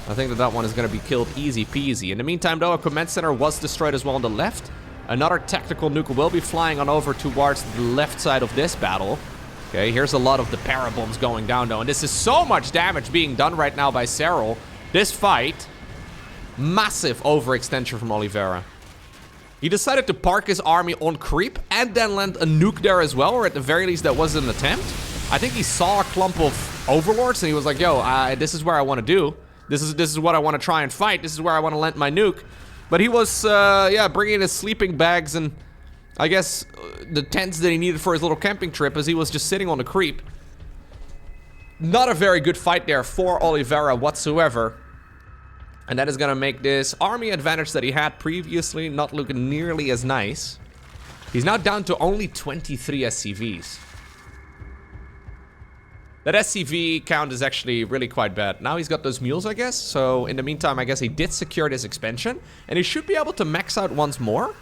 I think that one is going to be killed easy peasy. In the meantime, though, a command center was destroyed as well on the left. Another tactical nuke will be flying on over towards the left side of this battle. Okay, here's a lot of the parabombs going down, though. And this is so much damage being done right now by Serral. This fight, massive overextension from Oliveira. He decided to park his army on creep and then land a nuke there as well, or at the very least that was an attempt. I think he saw a clump of overlords and he was like, yo, this is where I want to do. This is what I want to try and fight. This is where I want to land my nuke. But he was, yeah, bringing his sleeping bags and I guess the tents that he needed for his little camping trip as he was just sitting on the creep. Not a very good fight there for Oliveira whatsoever. And that is going to make this army advantage that he had previously not look nearly as nice. He's now down to only 23 SCVs. That SCV count is actually really quite bad. Now he's got those mules, I guess. So in the meantime, I guess he did secure this expansion. And he should be able to max out once more.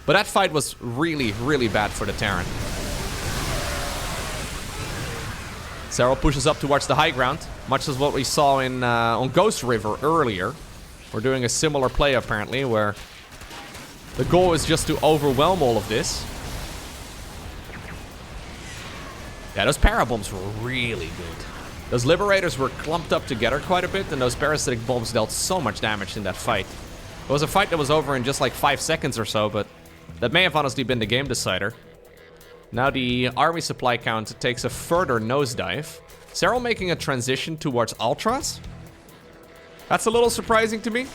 But that fight was really, really bad for the Terran. Serral pushes up towards the high ground. Much as what we saw in on Ghost River earlier. We're doing a similar play apparently, where the goal is just to overwhelm all of this. Yeah, those parabombs were really good. Those liberators were clumped up together quite a bit, and those parasitic bombs dealt so much damage in that fight. It was a fight that was over in just like 5 seconds or so, but that may have honestly been the game decider. Now the army supply count takes a further nosedive. Serral making a transition towards Ultras. That's a little surprising to me.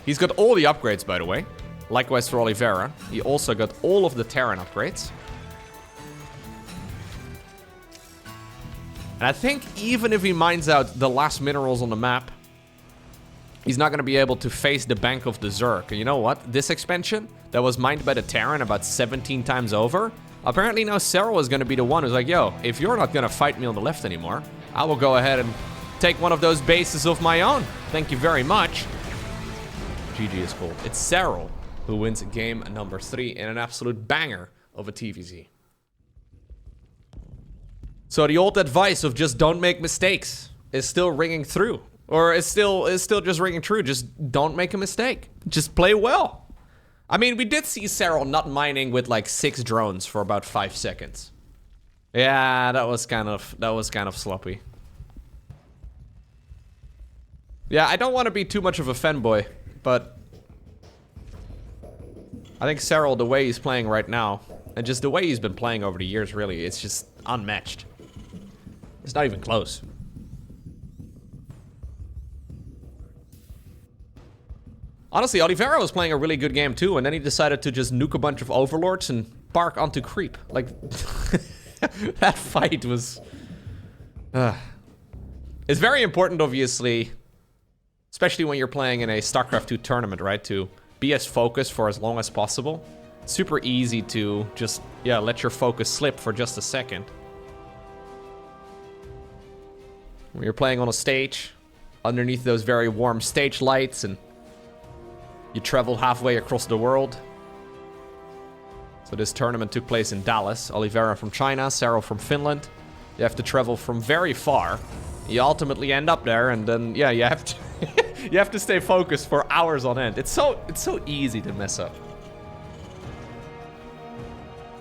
He's got all the upgrades, by the way. Likewise for Oliveira. He also got all of the Terran upgrades. And I think even if he mines out the last minerals on the map, he's not going to be able to face the bank of the Zerg. And you know what? This expansion that was mined by the Terran about 17 times over, apparently now Serral is going to be the one who's like, yo, if you're not going to fight me on the left anymore, I will go ahead and take one of those bases of my own. Thank you very much. GG is cool. It's Serral who wins game number 3 in an absolute banger of a TVZ. So the old advice of just don't make mistakes is still ringing through. Or is still just ringing true. Just don't make a mistake. Just play well. I mean, we did see Serral not mining with like 6 drones for about 5 seconds. Yeah, that was kind of sloppy. Yeah, I don't want to be too much of a fanboy, but I think Serral, the way he's playing right now, and just the way he's been playing over the years, really, it's just unmatched. It's not even close. Honestly, Oliveira was playing a really good game too, and then he decided to just nuke a bunch of overlords and bark onto creep. Like, that fight was... It's very important, obviously, especially when you're playing in a StarCraft 2 tournament, right, to be as focused for as long as possible. It's super easy to just, yeah, let your focus slip for just a second. When you're playing on a stage, underneath those very warm stage lights, and you travel halfway across the world. So this tournament took place in Dallas. Oliveira from China, Serral from Finland. You have to travel from very far. You ultimately end up there, and then, yeah, you have to you have to stay focused for hours on end. It's so easy to mess up.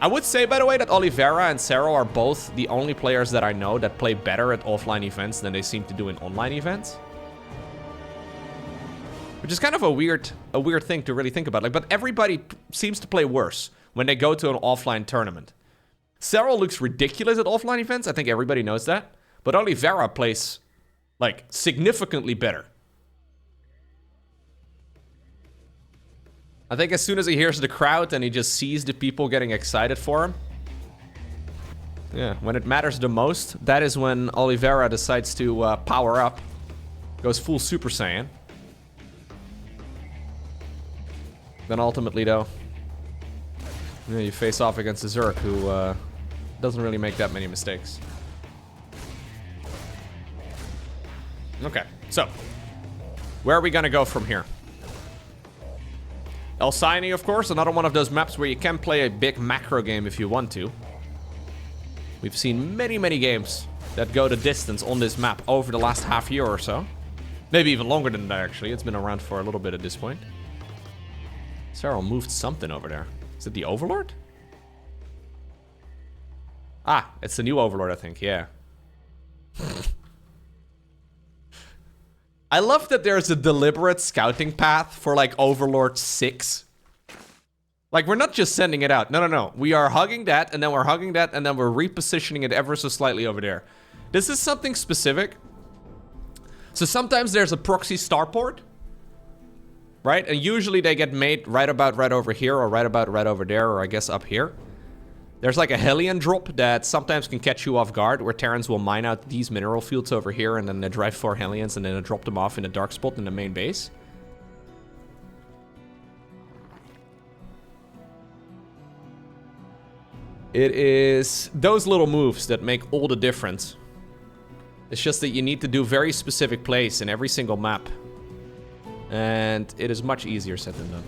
I would say, by the way, that Oliveira and Serral are both the only players that I know that play better at offline events than they seem to do in online events. Which is kind of a weird thing to really think about. Like, but everybody seems to play worse when they go to an offline tournament. Serral looks ridiculous at offline events. I think everybody knows that. But Oliveira plays, like, significantly better. I think as soon as he hears the crowd and he just sees the people getting excited for him. Yeah, when it matters the most, that is when Oliveira decides to power up. Goes full Super Saiyan. Then ultimately, though, yeah, you face off against a Zerg who doesn't really make that many mistakes. Okay, so where are we gonna go from here? El Sinai, of course, another one of those maps where you can play a big macro game if you want to. We've seen many, many games that go the distance on this map over the last half year or so. Maybe even longer than that, actually. It's been around for a little bit at this point. Serral moved something over there. Is it the Overlord? Ah, it's the new Overlord, I think, yeah. I love that there's a deliberate scouting path for, like, Overlord 6. Like, we're not just sending it out. No, no, no. We are hugging that, and then we're hugging that, and then we're repositioning it ever so slightly over there. This is something specific. So sometimes there's a proxy starport. Right? And usually they get made right about right over here, or right about right over there, or I guess up here. There's like a Hellion drop that sometimes can catch you off guard, where Terrans will mine out these mineral fields over here, and then they drive 4 Hellions, and then they drop them off in a dark spot in the main base. It is those little moves that make all the difference. It's just that you need to do very specific plays in every single map. And it is much easier said than done.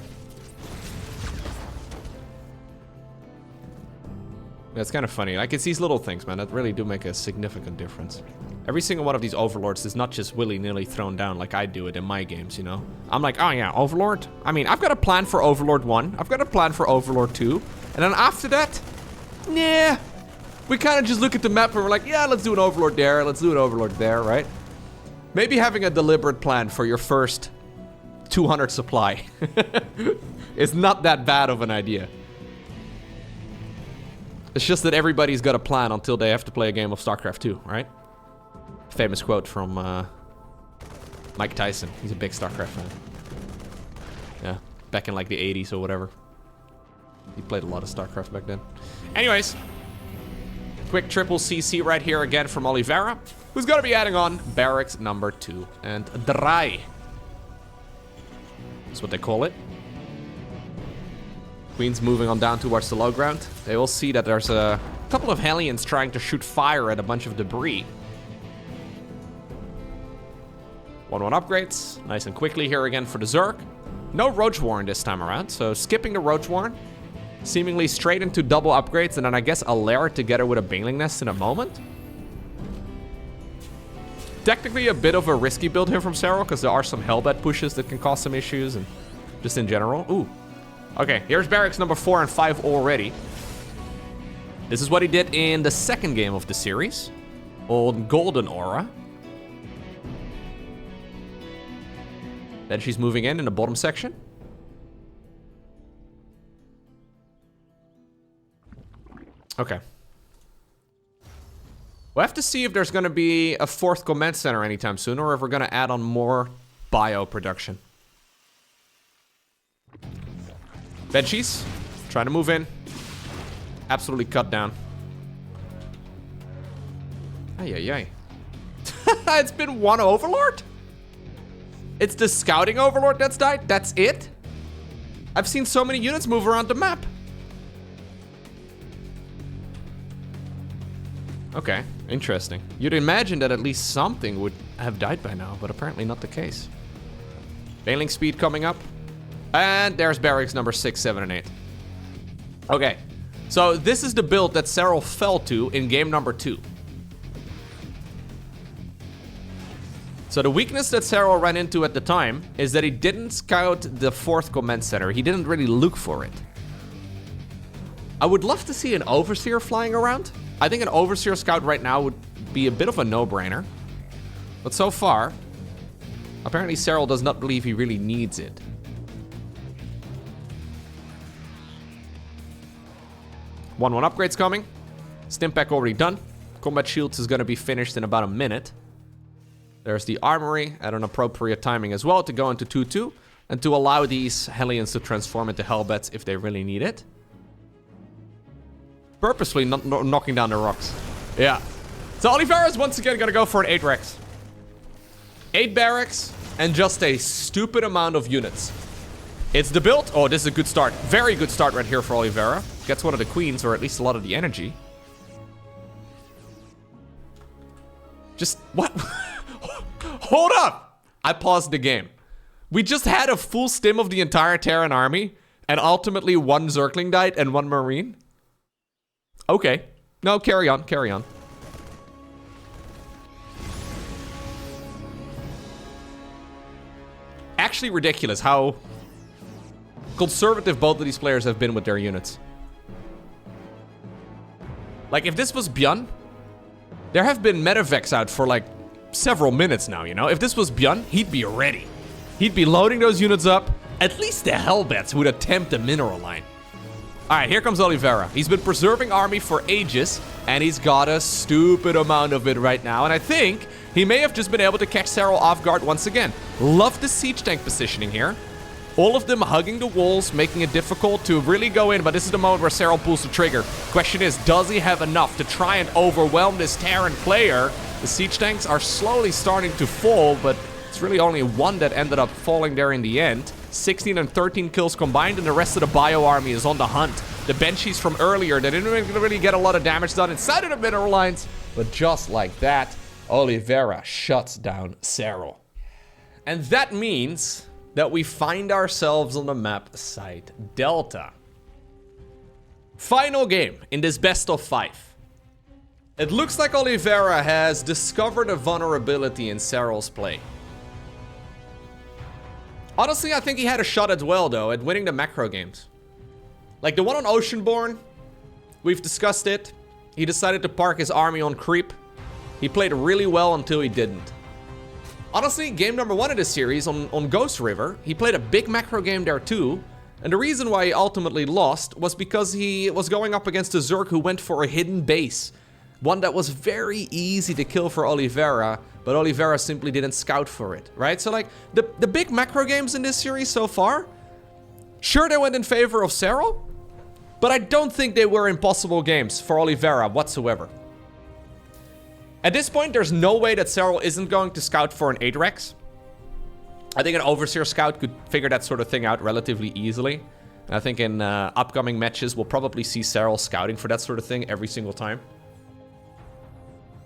That's kind of funny. Like, it's these little things, man, that really do make a significant difference. Every single one of these overlords is not just willy-nilly thrown down like I do it in my games, you know? I'm like, oh yeah, overlord? I mean, I've got a plan for overlord 1. I've got a plan for overlord 2. And then after that, nah. We kind of just look at the map and we're like, yeah, let's do an overlord there. Let's do an overlord there, right? Maybe having a deliberate plan for your first 200 supply is not that bad of an idea. It's just that everybody's got a plan until they have to play a game of StarCraft 2, right? Famous quote from Mike Tyson. He's a big StarCraft fan. Yeah, back in like the 80s or whatever. He played a lot of StarCraft back then. Anyways, quick triple CC right here again from Oliveira, who's going to be adding on barracks number 2 and 3. That's what they call it. Queen's moving on down towards the low ground. They will see that there's a couple of Hellions trying to shoot fire at a bunch of debris. 1-1 upgrades. Nice and quickly here again for the Zerg. No Roach Warren this time around, so skipping the Roach Warren. Seemingly straight into double upgrades, and then I guess a lair together with a Baneling Nest in a moment. Technically a bit of a risky build here from Serral, because there are some Hellbat pushes that can cause some issues, and just in general. Ooh. Okay, here's barracks number 4 and 5 already. This is what he did in the second game of the series. On Golden Aura. Then she's moving in the bottom section. Okay. We'll have to see if there's going to be a 4th command center anytime soon, or if we're going to add on more bio production. Veggies, trying to move in. Absolutely cut down. Ay, ay, ay. It's been one overlord? It's the scouting overlord that's died? That's it? I've seen so many units move around the map. Okay, interesting. You'd imagine that at least something would have died by now, but apparently not the case. Baneling speed coming up. And there's barracks number 6, 7, and 8. Okay, so this is the build that Serral fell to in game number 2. So the weakness that Serral ran into at the time is that he didn't scout the 4th command center. He didn't really look for it. I would love to see an Overseer flying around. I think an Overseer scout right now would be a bit of a no-brainer. But so far, apparently Serral does not believe he really needs it. One upgrades coming. Stimpak already done. Combat shields is going to be finished in about a minute. There's the armory at an appropriate timing as well to go into 2-2 and to allow these Hellions to transform into Hellbats if they really need it. Purposefully not knocking down the rocks. Yeah. So Oliveira is once again going to go for an 8 Rex. 8 barracks and just a stupid amount of units. It's the build. Oh, this is a good start. Very good start right here for Oliveira. Gets one of the queens, or at least a lot of the energy. Just, what? Hold up! I paused the game. We just had a full stim of the entire Terran army, and ultimately 1 Zergling died and 1 Marine? Okay. No, carry on, carry on. Actually ridiculous how conservative both of these players have been with their units. Like, if this was Bjorn, there have been Medivacs out for like several minutes now, you know? If this was Bjorn, he'd be ready. He'd be loading those units up. At least the Hellbats would attempt a mineral line. Alright, here comes Oliveira. He's been preserving army for ages, and he's got a stupid amount of it right now. And I think he may have just been able to catch Serral off guard once again. Love the siege tank positioning here. All of them hugging the walls, making it difficult to really go in, but this is the moment where Serral pulls the trigger. Question is, does he have enough to try and overwhelm this Terran player? The siege tanks are slowly starting to fall, but it's really only one that ended up falling there in the end. 16 and 13 kills combined, and the rest of the bio army is on the hunt. The Banshees from earlier, they didn't really get a lot of damage done inside of the mineral lines, but just like that, Oliveira shuts down Serral. And that means that we find ourselves on the map site Delta. Final game in this best of 5. It looks like Oliveira has discovered a vulnerability in Serral's play. Honestly, I think he had a shot as well, though, at winning the macro games. Like the one on Oceanborn, we've discussed it. He decided to park his army on creep. He played really well until he didn't. Honestly, game number 1 of this series on Ghost River, he played a big macro game there too. And the reason why he ultimately lost was because he was going up against a Zerg who went for a hidden base. One that was very easy to kill for Oliveira, but Oliveira simply didn't scout for it, right? So like, the big macro games in this series so far, sure they went in favor of Serral, but I don't think they were impossible games for Oliveira whatsoever. At this point, there's no way that Serral isn't going to scout for an 8 Rex. I think an Overseer scout could figure that sort of thing out relatively easily. And I think in upcoming matches, we'll probably see Serral scouting for that sort of thing every single time.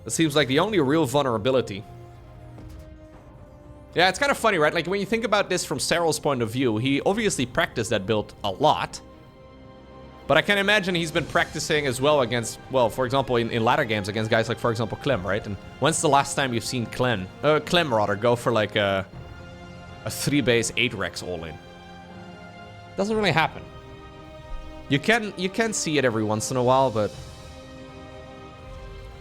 That seems like the only real vulnerability. Yeah, it's kind of funny, right? Like, when you think about this from Serral's point of view, he obviously practiced that build a lot. But I can imagine he's been practicing as well against, well, for example, in latter games against guys like, for example, Clem, right? And when's the last time you've seen Clem rather, go for like a 3-base 8 Rex all-in? Doesn't really happen. You can see it every once in a while, but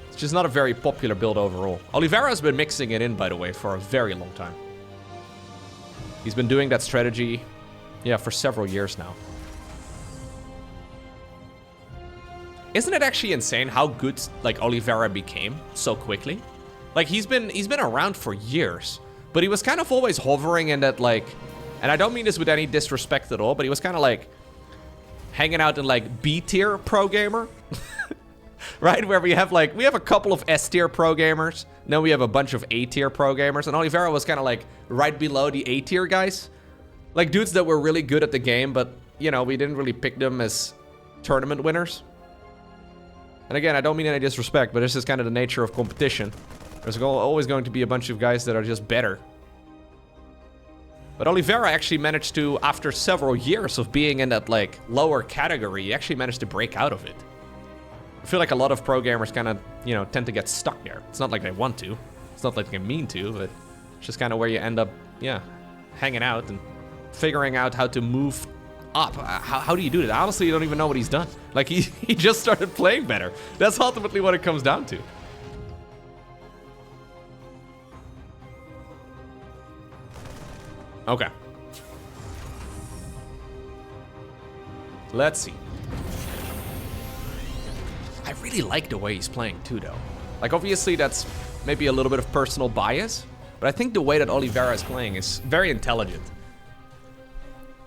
it's just not a very popular build overall. Oliveira's been mixing it in, by the way, for a very long time. He's been doing that strategy, yeah, for several years now. Isn't it actually insane how good like Oliveira became so quickly? Like he's been around for years, but he was kind of always hovering in that like, and I don't mean this with any disrespect at all, but he was kind of like hanging out in like B tier pro gamer, right? Where we have a couple of S tier pro gamers, then we have a bunch of A tier pro gamers, and Oliveira was kind of like right below the A tier guys, like dudes that were really good at the game, but you know we didn't really pick them as tournament winners. And again, I don't mean any disrespect, but this is kind of the nature of competition. There's always going to be a bunch of guys that are just better. But Oliveira actually managed to, after several years of being in that like lower category, he actually managed to break out of it. I feel like a lot of pro gamers kind of, you know, tend to get stuck there. It's not like they want to. It's not like they mean to, but it's just kind of where you end up, yeah, hanging out and figuring out how to move up. How do you do that? Honestly, you don't even know what he's done. Like, he just started playing better. That's ultimately what it comes down to. Okay. Let's see. I really like the way he's playing too, though. Like, obviously, that's maybe a little bit of personal bias, but I think the way that Oliveira is playing is very intelligent.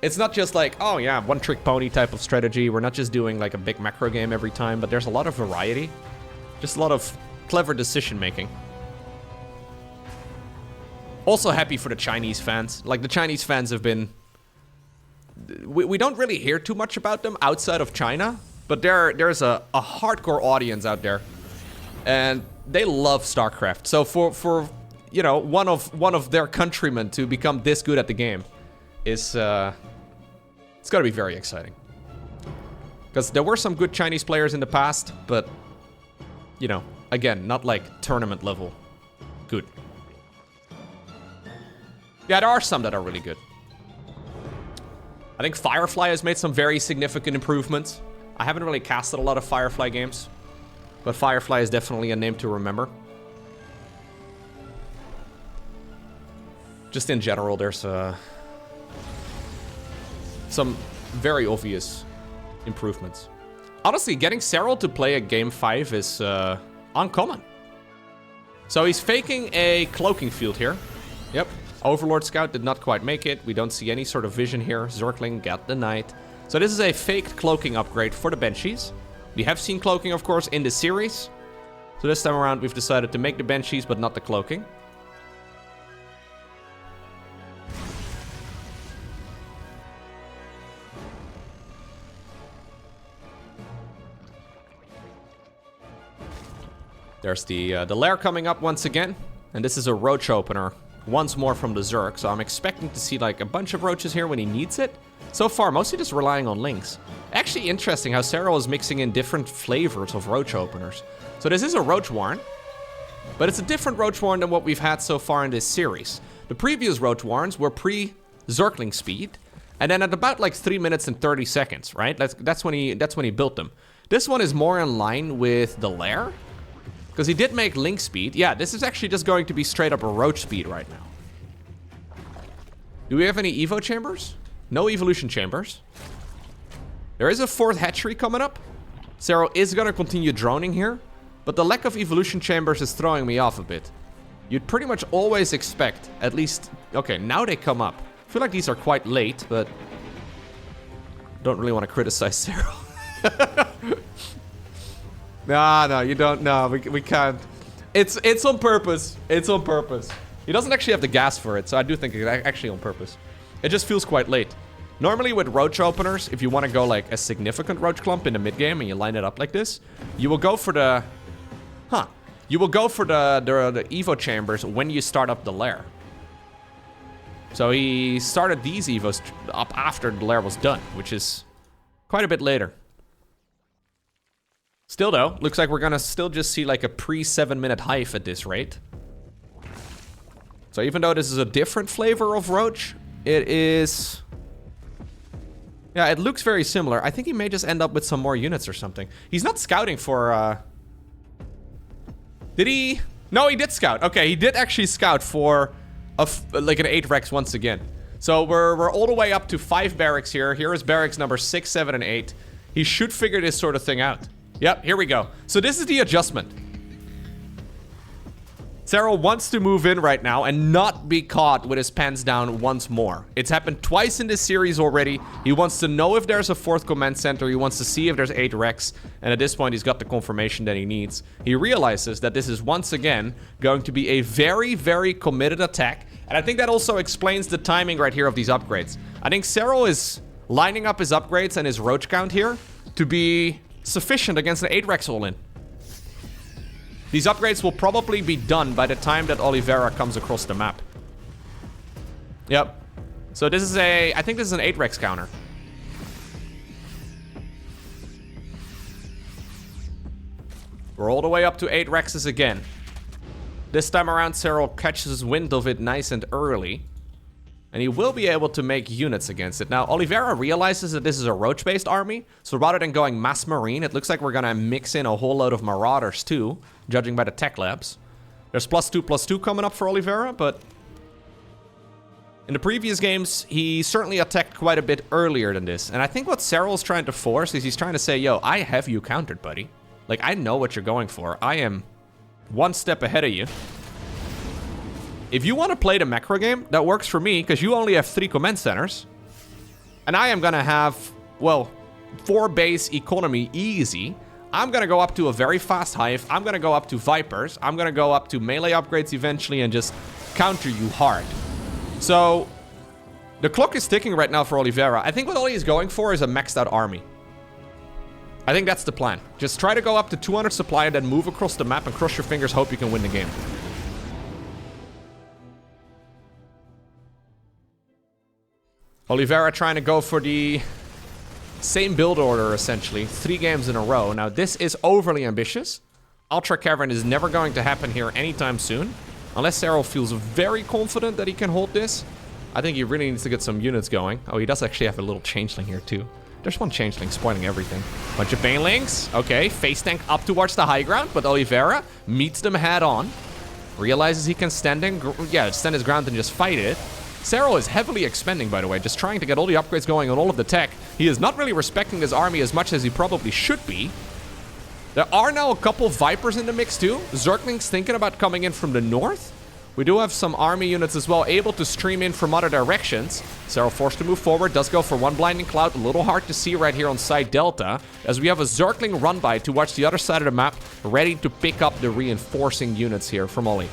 It's not just like, oh yeah, one-trick pony type of strategy. We're not just doing like a big macro game every time, but there's a lot of variety. Just a lot of clever decision-making. Also happy for the Chinese fans. Like, the Chinese fans have been... We don't really hear too much about them outside of China, but there's a hardcore audience out there. And they love StarCraft. So for you know, one of their countrymen to become this good at the game is... It's gotta be very exciting. Because there were some good Chinese players in the past, but, you know, again, not like tournament level good. Yeah, there are some that are really good. I think Firefly has made some very significant improvements. I haven't really casted a lot of Firefly games, but Firefly is definitely a name to remember. Just in general, there's some very obvious improvements. Honestly, getting Serral to play a game 5 is uncommon. So he's faking a cloaking field here. Yep. Overlord Scout did not quite make it. We don't see any sort of vision here. Zergling got the Knight. So this is a faked cloaking upgrade for the Banshees. We have seen cloaking, of course, in the series. So this time around, we've decided to make the Banshees, but not the cloaking. There's the lair coming up once again. And this is a roach opener once more from the Zerg. So I'm expecting to see like a bunch of roaches here when he needs it. So far, mostly just relying on links. Actually interesting how Serral is mixing in different flavors of roach openers. So this is a roach warren, but it's a different roach warren than what we've had so far in this series. The previous roach warrens were pre-Zergling speed, and then at about like 3 minutes and 30 seconds, right? That's when he built them. This one is more in line with the lair, because he did make link speed. Yeah, this is actually just going to be straight up a roach speed right now. Do we have any evo chambers? No evolution chambers. There is a 4th hatchery coming up. Serral is going to continue droning here, but the lack of evolution chambers is throwing me off a bit. You'd pretty much always expect at least... Okay, now they come up. I feel like these are quite late, but... Don't really want to criticize Serral. No, you don't. No, we can't. It's on purpose. It's on purpose. He doesn't actually have the gas for it, so I do think it's actually on purpose. It just feels quite late. Normally with roach openers, if you want to go like a significant roach clump in the mid game and you line it up like this, you will go for the... You will go for the evo chambers when you start up the lair. So he started these evos up after the lair was done, which is quite a bit later. Still though, looks like we're gonna still just see like a pre-7 minute hive at this rate. So even though this is a different flavor of roach, it is... Yeah, it looks very similar. I think he may just end up with some more units or something. He's not scouting for, Did he? No, he did scout. Okay, he did actually scout for like an 8 Rex once again. So we're all the way up to 5 barracks here. Here is barracks number 6, 7, and 8. He should figure this sort of thing out. Yep, here we go. So this is the adjustment. Serral wants to move in right now and not be caught with his pants down once more. It's happened twice in this series already. He wants to know if there's a 4th command center. He wants to see if there's 8 Rex. And at this point, he's got the confirmation that he needs. He realizes that this is once again going to be a very, very committed attack. And I think that also explains the timing right here of these upgrades. I think Serral is lining up his upgrades and his roach count here to be sufficient against an 8 Rex all-in. These upgrades will probably be done by the time that Oliveira comes across the map. Yep. So this is I think this is an 8 Rex counter. We're all the way up to 8 Rexes again. This time around, Serral catches wind of it nice and early. And he will be able to make units against it. Now, Oliveira realizes that this is a roach-based army. So rather than going mass marine, it looks like we're going to mix in a whole load of marauders too, judging by the tech labs. There's +2/+2 coming up for Oliveira, but... In the previous games, he certainly attacked quite a bit earlier than this. And I think what Serral's trying to force is he's trying to say, yo, I have you countered, buddy. Like, I know what you're going for. I am one step ahead of you. If you want to play the macro game, that works for me, because you only have 3 command centers. And I am going to have, well, 4 base economy easy. I'm going to go up to a very fast hive. I'm going to go up to Vipers. I'm going to go up to melee upgrades eventually and just counter you hard. So, the clock is ticking right now for Oliveira. I think what Oli is going for is a maxed out army. I think that's the plan. Just try to go up to 200 supply and then move across the map and cross your fingers, hope you can win the game. Oliveira trying to go for the same build order, essentially. 3 games in a row. Now, this is overly ambitious. Ultra Cavern is never going to happen here anytime soon. Unless Serral feels very confident that he can hold this. I think he really needs to get some units going. Oh, he does actually have a little changeling here, too. There's one changeling spoiling everything. Bunch of banelings. Okay, face tank up towards the high ground, but Oliveira meets them head on. Realizes he can stand his ground and just fight it. Serral is heavily expending, by the way, just trying to get all the upgrades going on all of the tech. He is not really respecting this army as much as he probably should be. There are now a couple Vipers in the mix, too. Zerglings thinking about coming in from the north. We do have some army units as well, able to stream in from other directions. Serral forced to move forward, does go for one blinding cloud. A little hard to see right here on side Delta, as we have a Zergling run by towards the other side of the map, ready to pick up the reinforcing units here from Oli.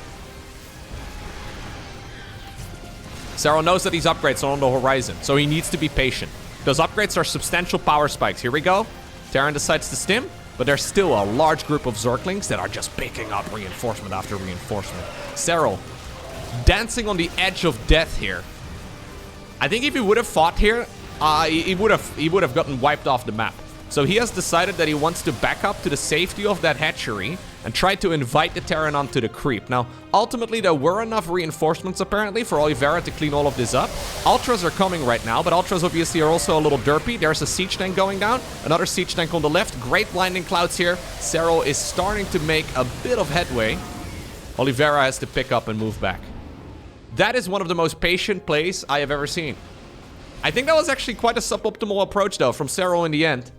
Serral knows that these upgrades are on the horizon, so he needs to be patient. Those upgrades are substantial power spikes. Here we go. Terran decides to stim. But there's still a large group of Zerglings that are just picking up reinforcement after reinforcement. Serral dancing on the edge of death here. I think if he would have fought here, he would have gotten wiped off the map. So he has decided that he wants to back up to the safety of that hatchery and try to invite the Terran onto the creep. Now, ultimately, there were enough reinforcements, apparently, for Oliveira to clean all of this up. Ultras are coming right now, but Ultras obviously are also a little derpy. There's a siege tank going down. Another siege tank on the left. Great blinding clouds here. Serral is starting to make a bit of headway. Oliveira has to pick up and move back. That is one of the most patient plays I have ever seen. I think that was actually quite a suboptimal approach, though, from Serral in the end.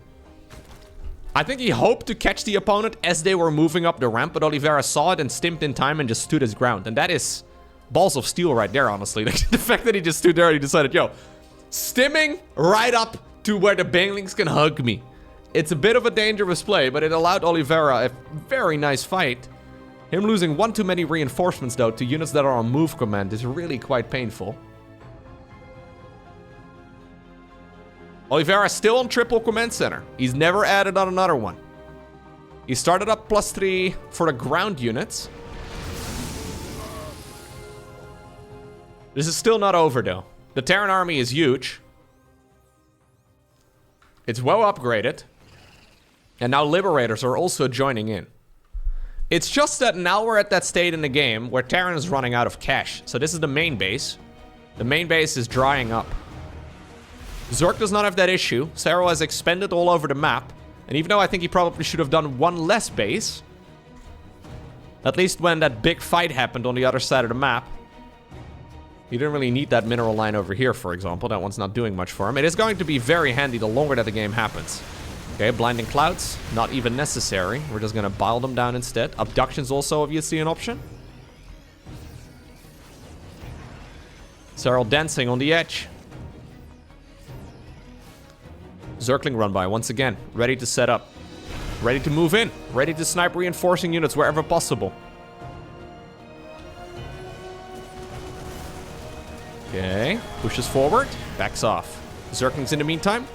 I think he hoped to catch the opponent as they were moving up the ramp, but Oliveira saw it and stimped in time and just stood his ground. And that is balls of steel right there, honestly. The fact that he just stood there and he decided, yo, stimming right up to where the banelings can hug me. It's a bit of a dangerous play, but it allowed Oliveira a very nice fight. Him losing one too many reinforcements, though, to units that are on move command is really quite painful. Oliveira still on triple command center. He's never added on another one. He started up +3 for the ground units. This is still not over, though. The Terran army is huge. It's well upgraded. And now Liberators are also joining in. It's just that now we're at that state in the game where Terran is running out of cash. So this is the main base. The main base is drying up. Zerg does not have that issue. Serral has expanded all over the map. And even though I think he probably should have done one less base, at least when that big fight happened on the other side of the map, he didn't really need that mineral line over here, for example. That one's not doing much for him. It is going to be very handy the longer that the game happens. Okay, blinding clouds, not even necessary. We're just going to bile them down instead. Abduction's also obviously an option. Serral dancing on the edge. Zergling run by once again, ready to set up, ready to move in, ready to snipe reinforcing units wherever possible. Okay, pushes forward, backs off. Zerglings in the meantime,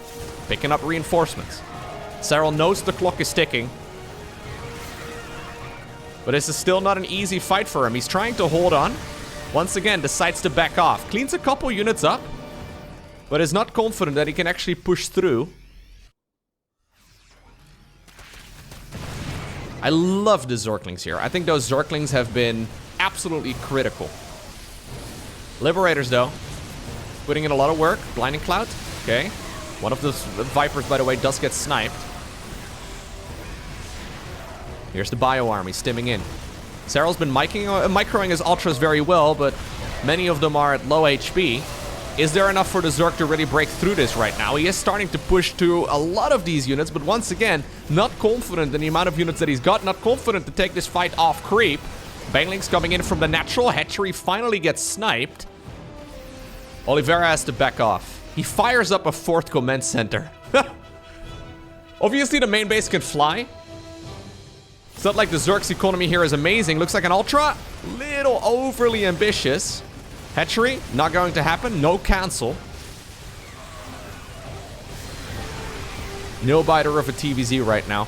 picking up reinforcements. Serral knows the clock is ticking. But this is still not an easy fight for him. He's trying to hold on. Once again, decides to back off. Cleans a couple units up, but is not confident that he can actually push through. I love the Zerglings here. I think those Zerglings have been absolutely critical. Liberators, though, putting in a lot of work. Blinding Cloud. Okay. One of the Vipers, by the way, does get sniped. Here's the Bio Army stimming in. Serral's been microing his Ultras very well, but many of them are at low HP. Is there enough for the Zerg to really break through this right now? He is starting to push through a lot of these units, but once again, not confident in the amount of units that he's got, not confident to take this fight off creep. Banglings coming in from the natural. Hatchery finally gets sniped. Oliveira has to back off. He fires up a 4th command center. Obviously, the main base can fly. It's not like the Zerg's economy here is amazing. Looks like an Ultra. Little overly ambitious. Hatchery, not going to happen. No cancel. No biter of a TVZ right now.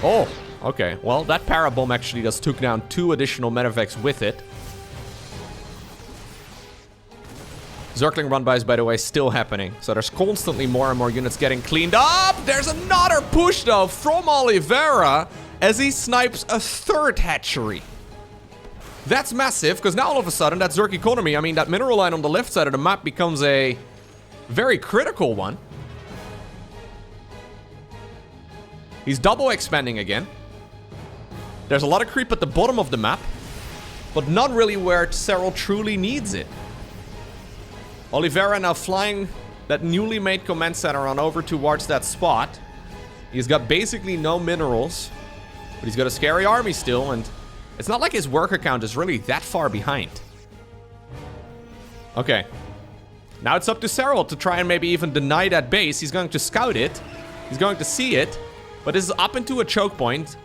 Oh, okay. Well, that Parabomb actually just took down 2 additional Medivacs with it. Zergling run-bys, by the way, still happening. So there's constantly more and more units getting cleaned up. There's another push, though, from Oliveira as he snipes a 3rd hatchery. That's massive, because now all of a sudden, that Zerg economy, I mean, that mineral line on the left side of the map becomes a very critical one. He's double expanding again. There's a lot of creep at the bottom of the map, but not really where Serral truly needs it. Oliveira now flying that newly made command center on over towards that spot. He's got basically no minerals, but he's got a scary army still, and it's not like his worker count is really that far behind. Okay. Now it's up to Serral to try and maybe even deny that base. He's going to scout it. He's going to see it. But this is up into a choke point.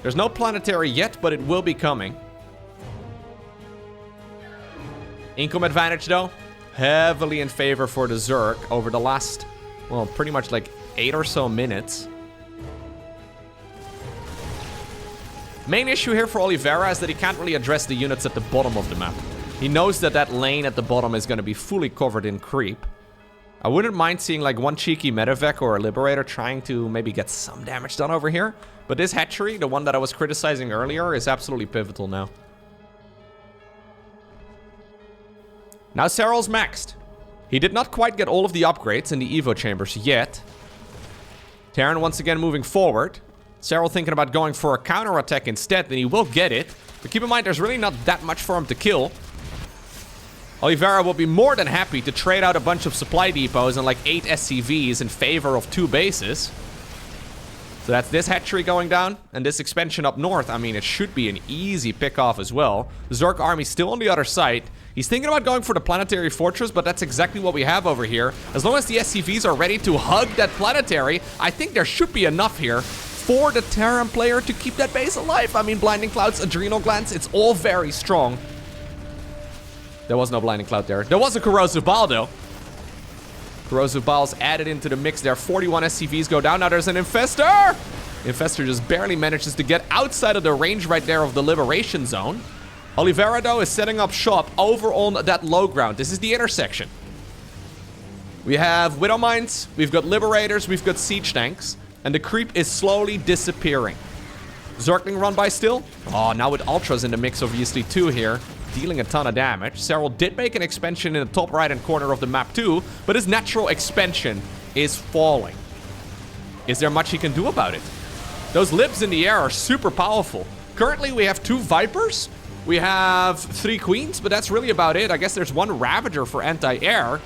There's no planetary yet, but it will be coming. Income advantage, though, heavily in favor for the Zerg over the last well, pretty much like 8 or so minutes. Main issue here for Oliveira is that he can't really address the units at the bottom of the map. He knows that that lane at the bottom is going to be fully covered in creep. I wouldn't mind seeing like one cheeky medevac or a liberator trying to maybe get some damage done over here. But this hatchery, the one that I was criticizing earlier, is absolutely pivotal now. Now Serral's maxed. He did not quite get all of the upgrades in the Evo chambers yet. Terran once again moving forward. Serral thinking about going for a counterattack instead, then he will get it. But keep in mind, there's really not that much for him to kill. Oliveira will be more than happy to trade out a bunch of supply depots and like 8 SCVs in favor of 2 bases. So that's this hatchery going down, and this expansion up north, I mean, it should be an easy pick-off as well. The Zerg army still on the other side. He's thinking about going for the planetary fortress, but that's exactly what we have over here. As long as the SCVs are ready to hug that planetary, I think there should be enough here for the Terran player to keep that base alive. I mean, Blinding Clouds, Adrenal Glands, it's all very strong. There was no Blinding Cloud there. There was a Corrosive Bile, though. Corrosive Bile's added into the mix there. 41 SCVs go down. Now there's an Infestor! Infestor just barely manages to get outside of the range right there of the Liberation Zone. Oliveira, though, is setting up shop over on that low ground. This is the intersection. We have Widow Mines, we've got Liberators, we've got Siege Tanks, and the creep is slowly disappearing. Zergling run by still. Oh, now with Ultras in the mix, obviously, too, here. Dealing a ton of damage. Serral did make an expansion in the top right-hand corner of the map too, but his natural expansion is falling. Is there much he can do about it? Those libs in the air are super powerful. Currently, we have 2 Vipers. We have 3 Queens, but that's really about it. I guess there's 1 Ravager for anti-air.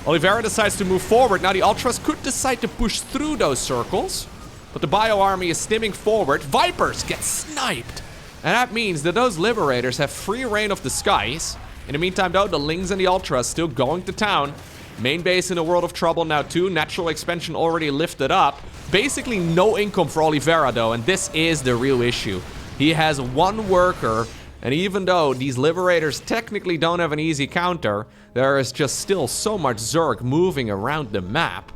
Oliveira decides to move forward. Now, the Ultras could decide to push through those circles, but the Bio Army is stimming forward. Vipers get sniped. And that means that those Liberators have free reign of the skies. In the meantime, though, the Lings and the Ultras still going to town. Main base in a world of trouble now, too. Natural expansion already lifted up. Basically no income for Oliveira, though, and this is the real issue. He has 1 worker, and even though these Liberators technically don't have an easy counter, there is just still so much Zerg moving around the map.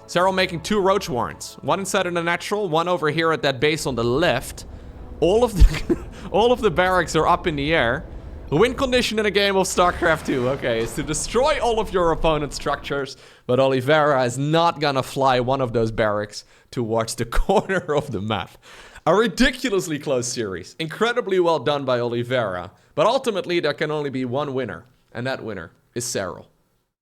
Serral making 2 Roach Warrens. 1 inside of the natural, 1 over here at that base on the left. All of the barracks are up in the air. The win condition in a game of StarCraft 2, okay, is to destroy all of your opponent's structures, but Oliveira is not gonna fly one of those barracks towards the corner of the map. A ridiculously close series. Incredibly well done by Oliveira, but ultimately there can only be one winner, and that winner is Serral.